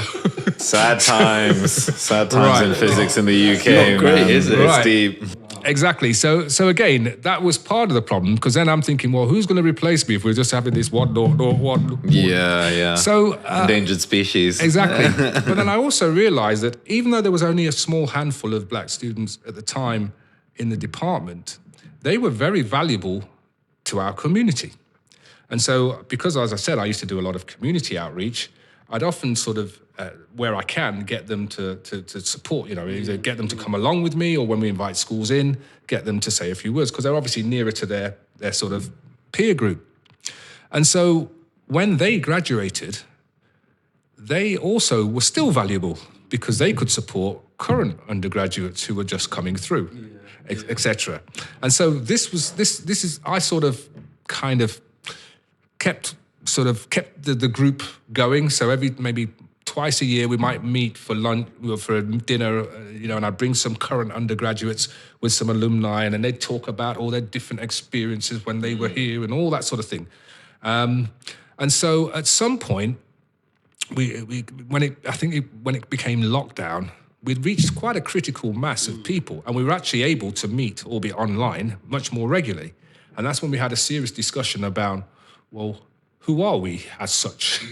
Sad times in physics in the UK. Not great, man. is it? It's Right. deep. Exactly. So again, that was part of the problem, because then I'm thinking, well, who's going to replace me if we're just having this 1, 0, 0, 1? Yeah. So Endangered species. exactly. But then I also realized that even though there was only a small handful of black students at the time in the department, they were very valuable to our community. And so, because as I said, I used to do a lot of community outreach, I'd often sort of, where I can, get them to support, either get them to come along with me, or when we invite schools in, get them to say a few words, because they're obviously nearer to their sort of peer group. And so when they graduated, they also were still valuable, because they could support current undergraduates who were just coming through, etc. And so this is I sort of kind of kept the group going. So maybe twice a year we might meet for lunch, for a dinner, and I'd bring some current undergraduates with some alumni, and then they'd talk about all their different experiences when they were here and all that sort of thing. And so at some point, when it became lockdown, we'd reached quite a critical mass of people, and we were actually able to meet, albeit online, much more regularly. And that's when we had a serious discussion about, well, who are we as such?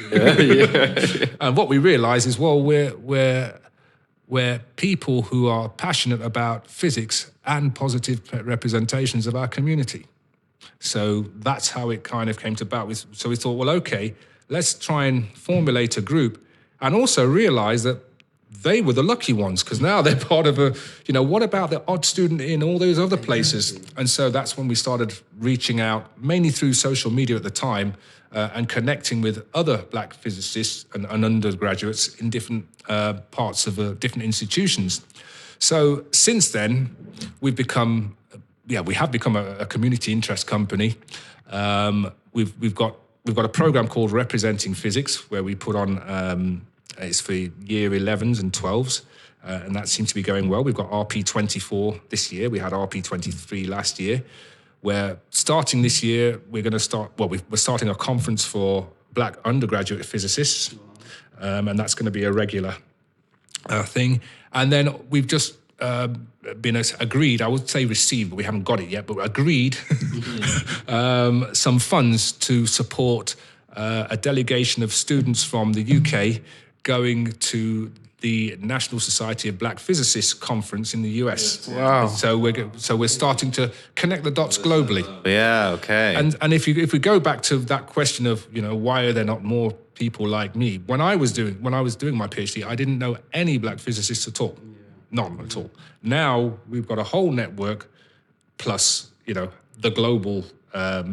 And what we realized is, well, we're people who are passionate about physics and positive representations of our community. So that's how it kind of came to about. So we thought, well, okay, let's try and formulate a group, and also realize that they were the lucky ones, because now they're part of what about the odd student in all those other places? And so that's when we started reaching out, mainly through social media at the time, and connecting with other black physicists and undergraduates in different parts of different institutions. So since then, we have become a community interest company. We've got a program called Representing Physics, where we put on, it's for year 11s and 12s, and that seems to be going well. We've got RP24 this year. We had RP23 last year. Where starting this year, we're starting a conference for black undergraduate physicists, and that's going to be a regular thing. And then we've just been agreed, I would say received, but we haven't got it yet, but agreed some funds to support a delegation of students from the UK going to the National Society of Black Physicists conference in the US. Wow! So we're starting to connect the dots globally. Yeah. Okay. And if we go back to that question of why are there not more people like me? When I was doing my PhD, I didn't know any black physicists at all, none at all. Now we've got a whole network, plus the global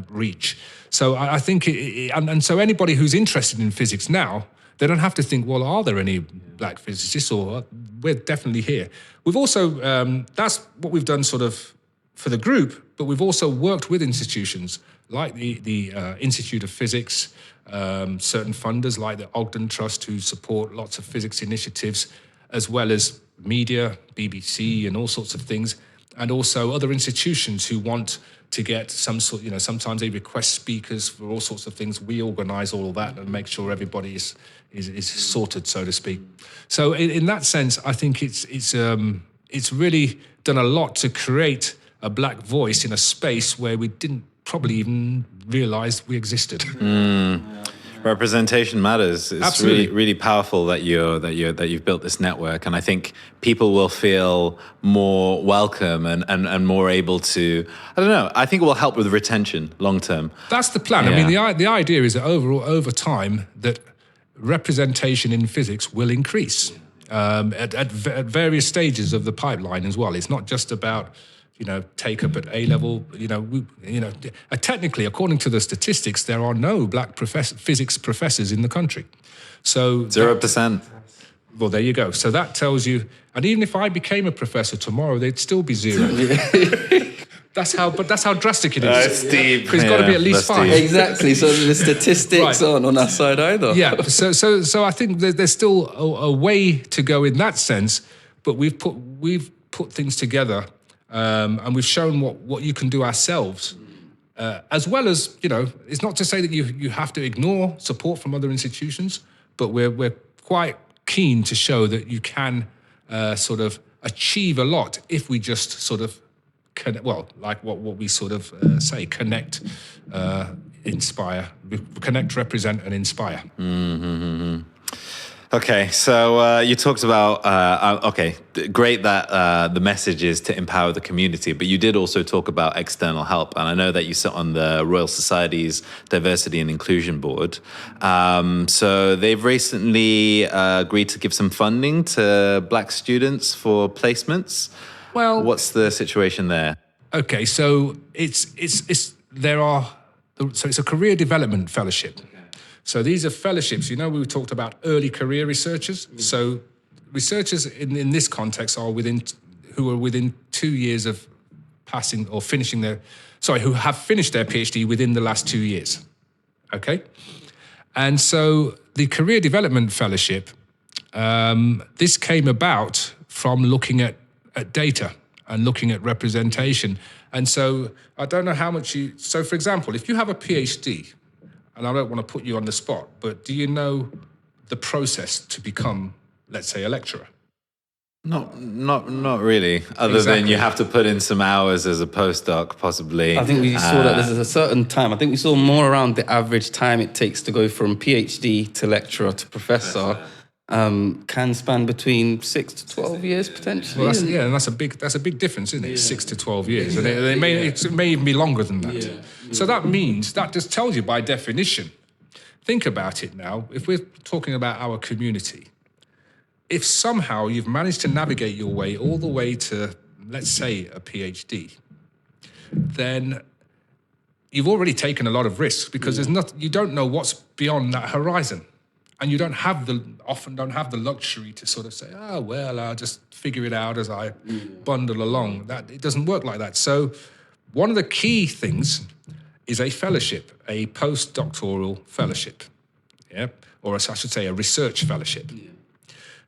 reach. So I think and so anybody who's interested in physics now, they don't have to think, well, are there any black physicists? Or we're definitely here. We've also, that's what we've done sort of for the group, but we've also worked with institutions like the Institute of Physics, certain funders like the Ogden Trust, who support lots of physics initiatives, as well as media, BBC and all sorts of things, and also other institutions who want to get some sort, sometimes they request speakers for all sorts of things. We organize all of that and make sure everybody is sorted, so to speak. So in that sense, I think it's really done a lot to create a black voice in a space where we didn't probably even realize we existed. Representation matters. It's Absolutely. really powerful that you've built this network, and I think people will feel more welcome and more able to. I don't know. I think it will help with retention long term. That's the plan. Yeah. I mean, the idea is that over time that representation in physics will increase at various stages of the pipeline as well. It's not just about take up at A level. Technically, according to the statistics, there are no black physics professors in the country. So 0%. Well, there you go. So that tells you. And even if I became a professor tomorrow, they'd still be zero. That's how drastic it is. Steve. It's got to be at least 5. Exactly. So the statistics aren't on our side either. Yeah. So I think there's still a way to go in that sense, but we've put things together. And we've shown what you can do ourselves, as well as, it's not to say that you have to ignore support from other institutions, but we're quite keen to show that you can sort of achieve a lot if we just sort of, like what we sort of say, connect, inspire, connect, represent, and inspire. Mm-hmm. Okay, so you talked about, great that the message is to empower the community, but you did also talk about external help. And I know that you sit on the Royal Society's Diversity and Inclusion Board. So they've recently agreed to give some funding to black students for placements. Well, what's the situation there? Okay, so it's a career development fellowship. So these are fellowships. We talked about early career researchers. So researchers in this context are who are within 2 years of passing or finishing who have finished their PhD within the last 2 years. Okay? And so the career development fellowship, this came about from looking at data and looking at representation. And so I don't know how much so for example, if you have a PhD, and I don't want to put you on the spot, but do you know the process to become, let's say, a lecturer? Not really. Other than you have to put in some hours as a postdoc, possibly. I think we saw that there's a certain time. I think we saw more around the average time it takes to go from PhD to lecturer to professor. Can span between 6 to 12 years potentially. Well, and that's a big difference, isn't it? 6 to 12 years, and it may even be longer than that. Yeah. So that just tells you by definition. Think about it now. If we're talking about our community, if somehow you've managed to navigate your way all the way to, let's say, a PhD, then you've already taken a lot of risks because you don't know what's beyond that horizon. And you often don't have the luxury to sort of say, I'll just figure it out as I bundle along. It doesn't work like that. So one of the key things is a fellowship, a postdoctoral fellowship, or I should say a research fellowship. Yeah.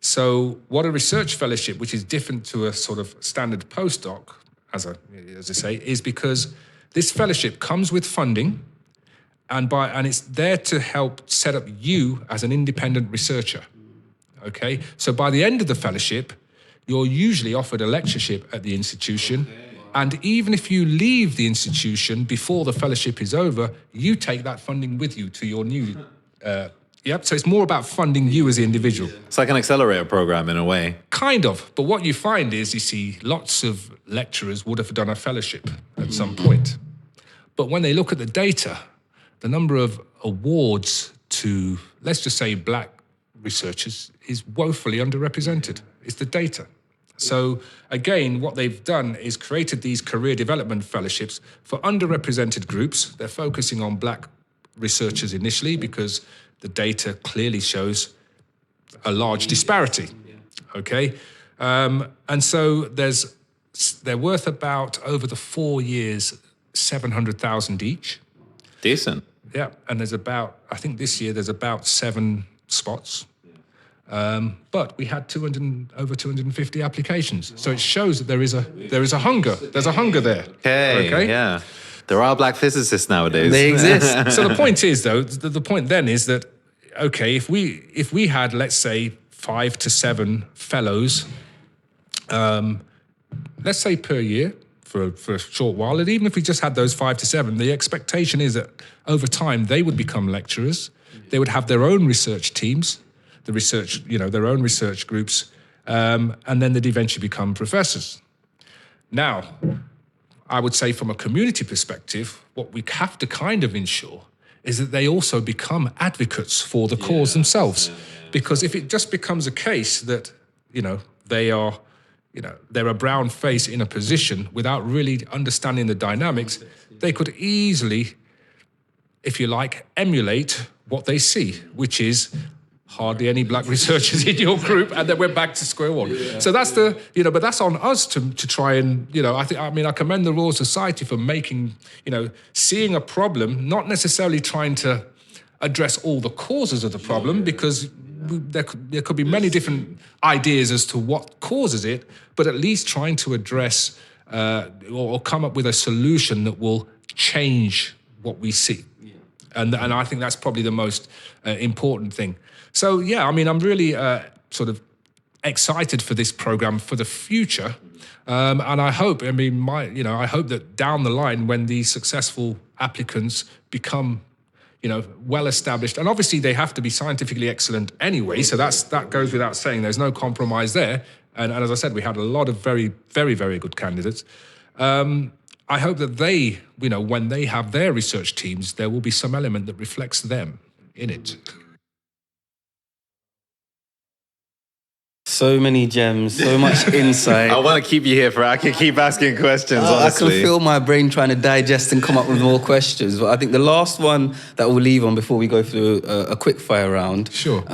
So what a research fellowship, which is different to a sort of standard postdoc, as I say, is because this fellowship comes with funding. And it's there to help set up you as an independent researcher, okay? So by the end of the fellowship, you're usually offered a lectureship at the institution. Okay. And even if you leave the institution before the fellowship is over, you take that funding with you to your new... So it's more about funding you as the individual. It's like an accelerator program in a way. Kind of. But what you find is, you see, lots of lecturers would have done a fellowship at some point. But when they look at the data... the number of awards to, let's just say, black researchers is woefully underrepresented. It's the data. So again, what they've done is created these career development fellowships for underrepresented groups. They're focusing on black researchers initially because the data clearly shows a large disparity, okay? And so they're worth about, over the 4 years, 700,000 each. Decent. Yeah, and I think this year there's about 7 spots. But we had over 250 applications. So it shows that there is a hunger. There's a hunger there. Okay, yeah. There are black physicists nowadays. They exist. So the point is, though, the point then is that, okay, if we had, let's say, 5 to 7 fellows, let's say per year for a short while, and even if we just had those 5 to 7, the expectation is that over time they would become lecturers. They would have their own research teams, their own research groups, and then they'd eventually become professors. Now, I would say from a community perspective, what we have to kind of ensure is that they also become advocates for the cause themselves. Because if it just becomes a case that, they're a brown face in a position without really understanding the dynamics, they could easily, if you like, emulate what they see, which is hardly any black researchers in your group, and then we're back to square one. Yeah. So that's but that's on us to try and, I commend the Royal Society for making, seeing a problem, not necessarily trying to address all the causes of the problem, because there could be many different ideas as to what causes it, but at least trying to address or come up with a solution that will change what we see. Yeah. And I think that's probably the most important thing. So, yeah, I'm really sort of excited for this program for the future. And I hope, I hope that down the line when these successful applicants become, well established, and obviously they have to be scientifically excellent anyway, so that goes without saying. There's no compromise there. And as I said, we had a lot of very, very, very good candidates. I hope that they, when they have their research teams, there will be some element that reflects them in it. So many gems, so much insight. I want to keep you here I can keep asking questions, honestly. I can feel my brain trying to digest and come up with more questions. But I think the last one that we'll leave on before we go through a quick fire round. Sure.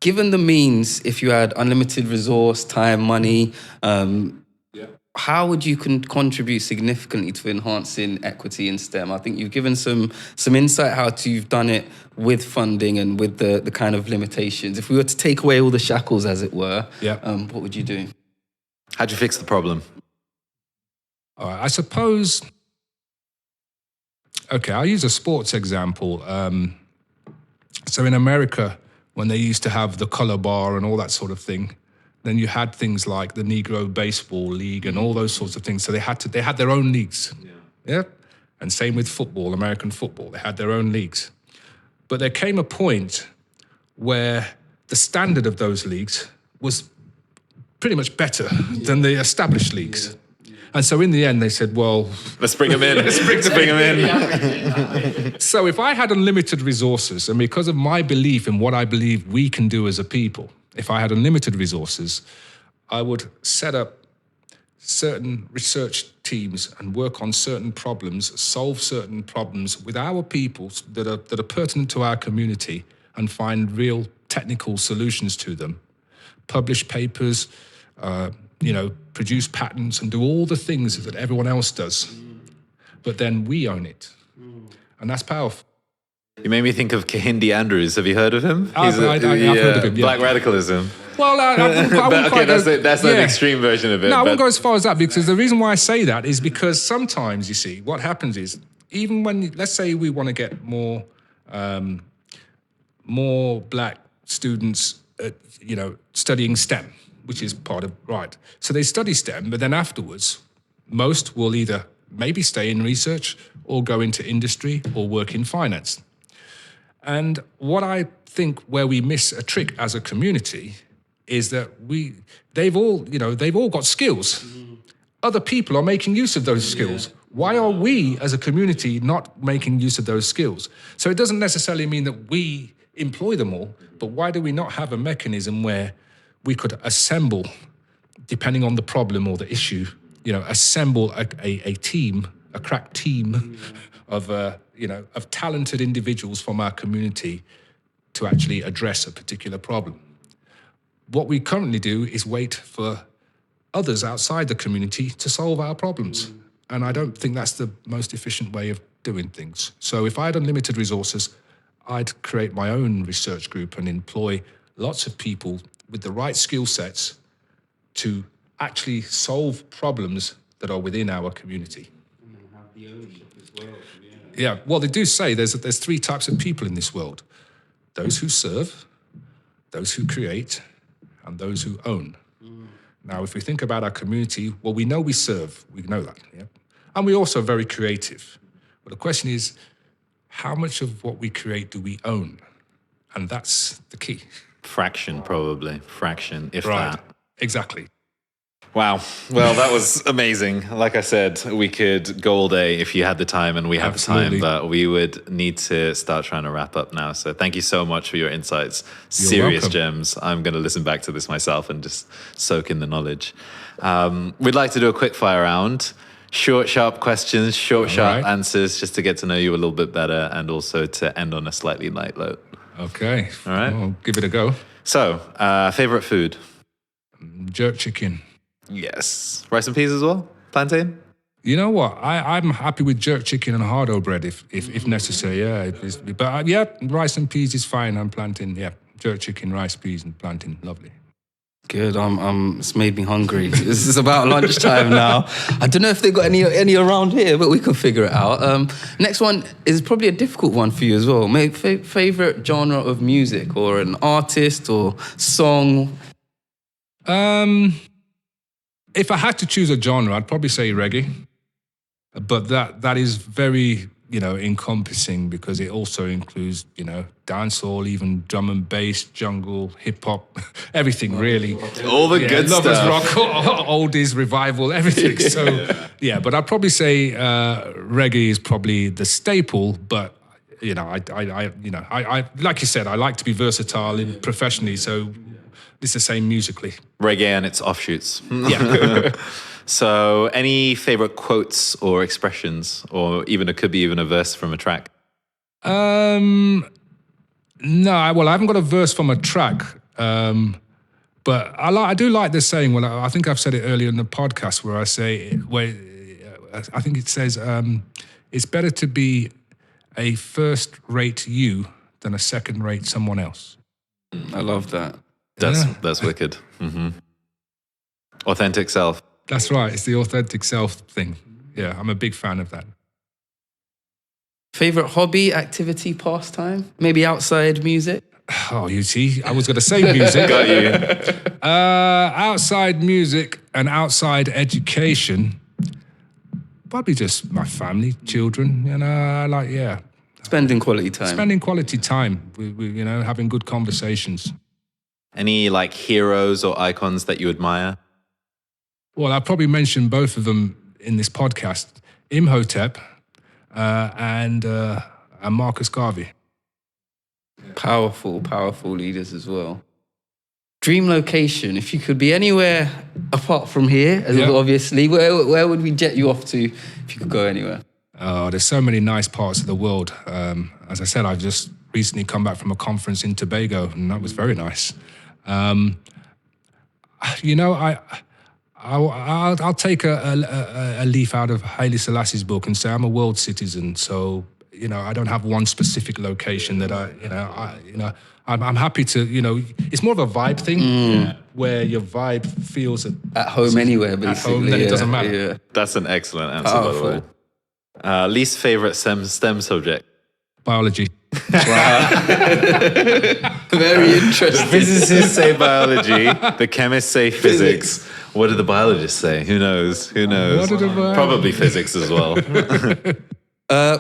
Given the means, if you had unlimited resource, time, money, how would you contribute significantly to enhancing equity in STEM? I think you've given some insight how you've done it with funding and with the kind of limitations. If we were to take away all the shackles, as it were, what would you do? How'd you fix the problem? I suppose, okay, I'll use a sports example. So in America, when they used to have the color bar and all that sort of thing, then you had things like the Negro Baseball League and all those sorts of things. So they had their own leagues. Yeah. And same with football, American football. They had their own leagues. But there came a point where the standard of those leagues was pretty much better than the established leagues. And so in the end, they said, well... Let's bring them in. Let's bring them in. So if I had unlimited resources, and because of my belief in what I believe we can do as a people, if I had unlimited resources, I would set up certain research teams and work on certain problems, solve certain problems with our people that are pertinent to our community, and find real technical solutions to them. Publish papers, produce patents, and do all the things that everyone else does. But then we own it. And that's powerful. You made me think of Kehinde Andrews. Have you heard of him? I've heard of him, yeah. Black radicalism. Well, that's an extreme version of it. No, I won't go as far as that, because the reason why I say that is because sometimes, you see, what happens is, even when, let's say we want to get more black students, studying STEM, which is part of, right. So they study STEM, but then afterwards, most will either maybe stay in research or go into industry or work in finance. And what I think where we miss a trick as a community is that they've all got skills. Other people are making use of those skills. Why are we as a community not making use of those skills? So it doesn't necessarily mean that we employ them all, but why do we not have a mechanism where we could assemble, depending on the problem or the issue, assemble a team, a crack team of talented individuals from our community to actually address a particular problem. What we currently do is wait for others outside the community to solve our problems. And I don't think that's the most efficient way of doing things. So if I had unlimited resources, I'd create my own research group and employ lots of people with the right skill sets to actually solve problems that are within our community. And then have the ownership as well. Yeah, well, they do say there's 3 types of people in this world: those who serve, those who create, and those who own. Now, if we think about our community, well, we know we serve, we know that, yeah? And we're also very creative. But the question is, how much of what we create do we own? And that's the key. Fraction, probably. Fraction, if Right, that. exactly. Wow. Well, that was amazing. Like I said, we could go all day if you had the time, and we have Absolutely. the time, but we would need to start trying to wrap up now. So thank you so much for your insights. You're Serious welcome. gems. I'm going to listen back to this myself and just soak in the knowledge. We'd like to do a quick fire round. Short, sharp questions, sharp right. answers, just to get to know you a little bit better, and also to end on a slightly light note. Okay. All right. Well, give it a go. So, favorite food? Jerk chicken. Yes. Rice and peas as well? Plantain? You know what? I'm happy with jerk chicken and hardo bread if necessary. Yeah, but yeah, rice and peas is fine. I'm planting. Yeah, jerk chicken, rice, peas, and planting. Lovely. Good. It's made me hungry. This is about lunchtime now. I don't know if they got any around here, but we can figure it out. Next one is probably a difficult one for you as well. Favorite genre of music, or an artist, or song? If I had to choose a genre, I'd probably say reggae. But that is very, encompassing, because it also includes, dancehall, even drum and bass, jungle, hip hop, everything really. All the good lovers stuff. rock, oldies, revival, everything. So but I'd probably say reggae is probably the staple. But I like you said, I like to be versatile professionally. So it's the same musically. Reggae and its offshoots. Yeah. So, any favorite quotes or expressions, or it could be even a verse from a track? No, I haven't got a verse from a track, but I do like this saying. Well, I think I've said it earlier in the podcast where I think it says, it's better to be a first-rate you than a second-rate someone else. I love that. That's wicked. Mm-hmm. Authentic self. That's right. It's the authentic self thing. Yeah, I'm a big fan of that. Favorite hobby, activity, pastime? Maybe outside music? Oh, you see, I was going to say music. Got you. Outside music and outside education, probably just my family, children, Spending quality time. spending quality time. We having good conversations. Any heroes or icons that you admire? Well, I'll probably mention both of them in this podcast: Imhotep and Marcus Garvey. Powerful leaders as well. Dream location, if you could be anywhere apart from here, obviously, where would we jet you off to if you could go anywhere? Oh, there's so many nice parts of the world. As I said, I've just recently come back from a conference in Tobago, and that was very nice. I'll take a leaf out of Haile Selassie's book and say I'm a world citizen. So I don't have one specific location that I'm happy to. It's more of a vibe thing where your vibe feels At home anywhere, basically. at home. Then it doesn't matter. Yeah. That's an excellent answer, by the way. Least favorite STEM subject? Biology. Very interesting. Physicists say biology. The chemists say physics. What do the biologists say? Who knows? What do the biologists- Probably physics as well.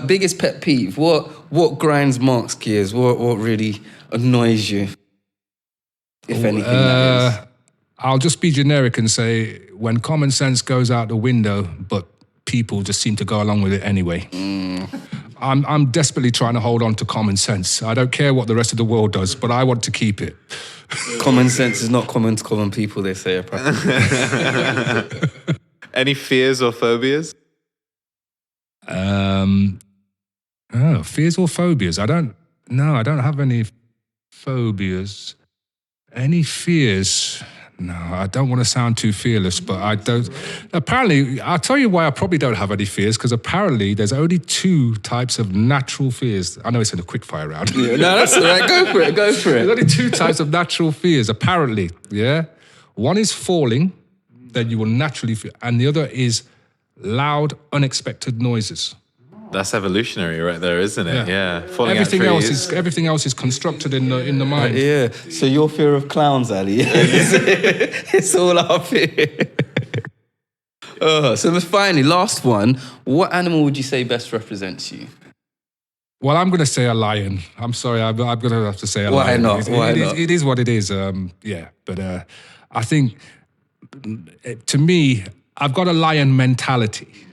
Biggest pet peeve. What grinds Mark's gears? What really annoys you? If anything, that is. I'll just be generic and say when common sense goes out the window, but people just seem to go along with it anyway. I'm desperately trying to hold on to common sense. I don't care what the rest of the world does, but I want to keep it. Common sense is not common to common people, they say. Apparently. Any fears or phobias? Fears or phobias? I don't have any phobias. Any fears? No, I don't want to sound too fearless, but I don't. Apparently, I'll tell you why I probably don't have any fears, because apparently there's only 2 types of natural fears. I know it's in a quick fire round. No, that's all right. Go for it. Go for There's it. only 2 types of natural fears, apparently. Yeah. One is falling, that you will naturally fear, and the other is loud, unexpected noises. That's evolutionary right there, isn't it? Yeah. Falling Everything out else trees. everything else is constructed in the mind. Yeah. So your fear of clowns, Ali, it's all up here. So finally, last one. What animal would you say best represents you? Well, I'm going to say a lion. I'm sorry, I'm going to have to say a lion. Why not? It is what it is. But I think, to me, I've got a lion mentality.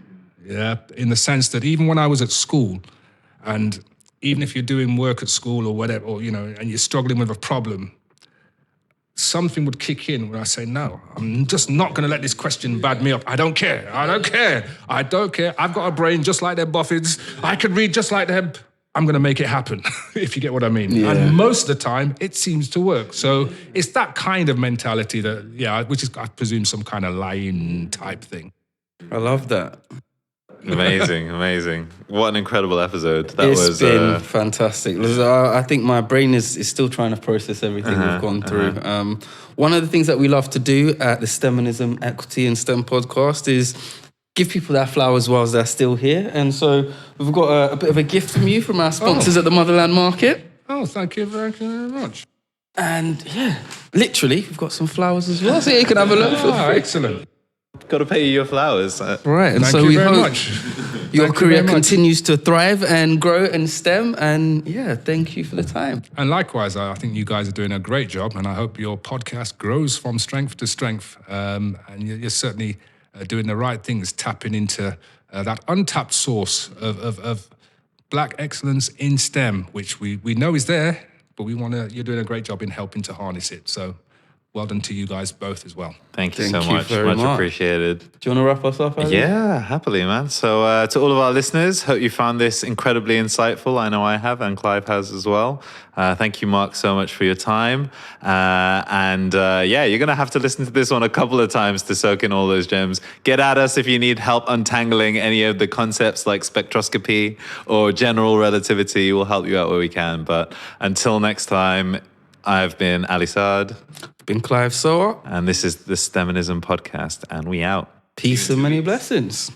Yeah, in the sense that even when I was at school, and even if you're doing work at school or whatever, or and you're struggling with a problem, something would kick in when I say, no, I'm just not going to let this question bad me up. I don't care. I've got a brain just like their Buffets. I can read just like them. I'm going to make it happen, if you get what I mean. Yeah. And most of the time, it seems to work. So it's that kind of mentality that, which is, I presume, some kind of lion type thing. I love that. Amazing. What an incredible episode. It's been fantastic. I think my brain is still trying to process everything we've gone through. One of the things that we love to do at the STEMinism, Equity and STEM podcast is give people their flowers whilst they're still here. And so we've got a bit of a gift from you, from our sponsors at the Motherland Market. Oh, thank you very much. And literally, we've got some flowers as well, so you can have a look. Excellent. Got to pay you your flowers. Right, and Thank so you we very hope much. your Thank you career very much. continues to thrive and grow in STEM. And thank you for the time. And likewise, I think you guys are doing a great job, and I hope your podcast grows from strength to strength. And you're certainly doing the right things, tapping into that untapped source of Black excellence in STEM, which we know is there, but you're doing a great job in helping to harness it. So well done to you guys both as well. Thank you so Thank you much. very Much much. appreciated. Do you want to wrap us up, Ali? Yeah, happily, man. So to all of our listeners, hope you found this incredibly insightful. I know I have, and Clive has as well. Thank you, Mark, so much for your time. You're going to have to listen to this one a couple of times to soak in all those gems. Get at us if you need help untangling any of the concepts like spectroscopy or general relativity. We'll help you out where we can. But until next time, I've been Ali Saad. Been Clive Soa. And this is the STEMinism podcast, and we out. Peace and many blessings.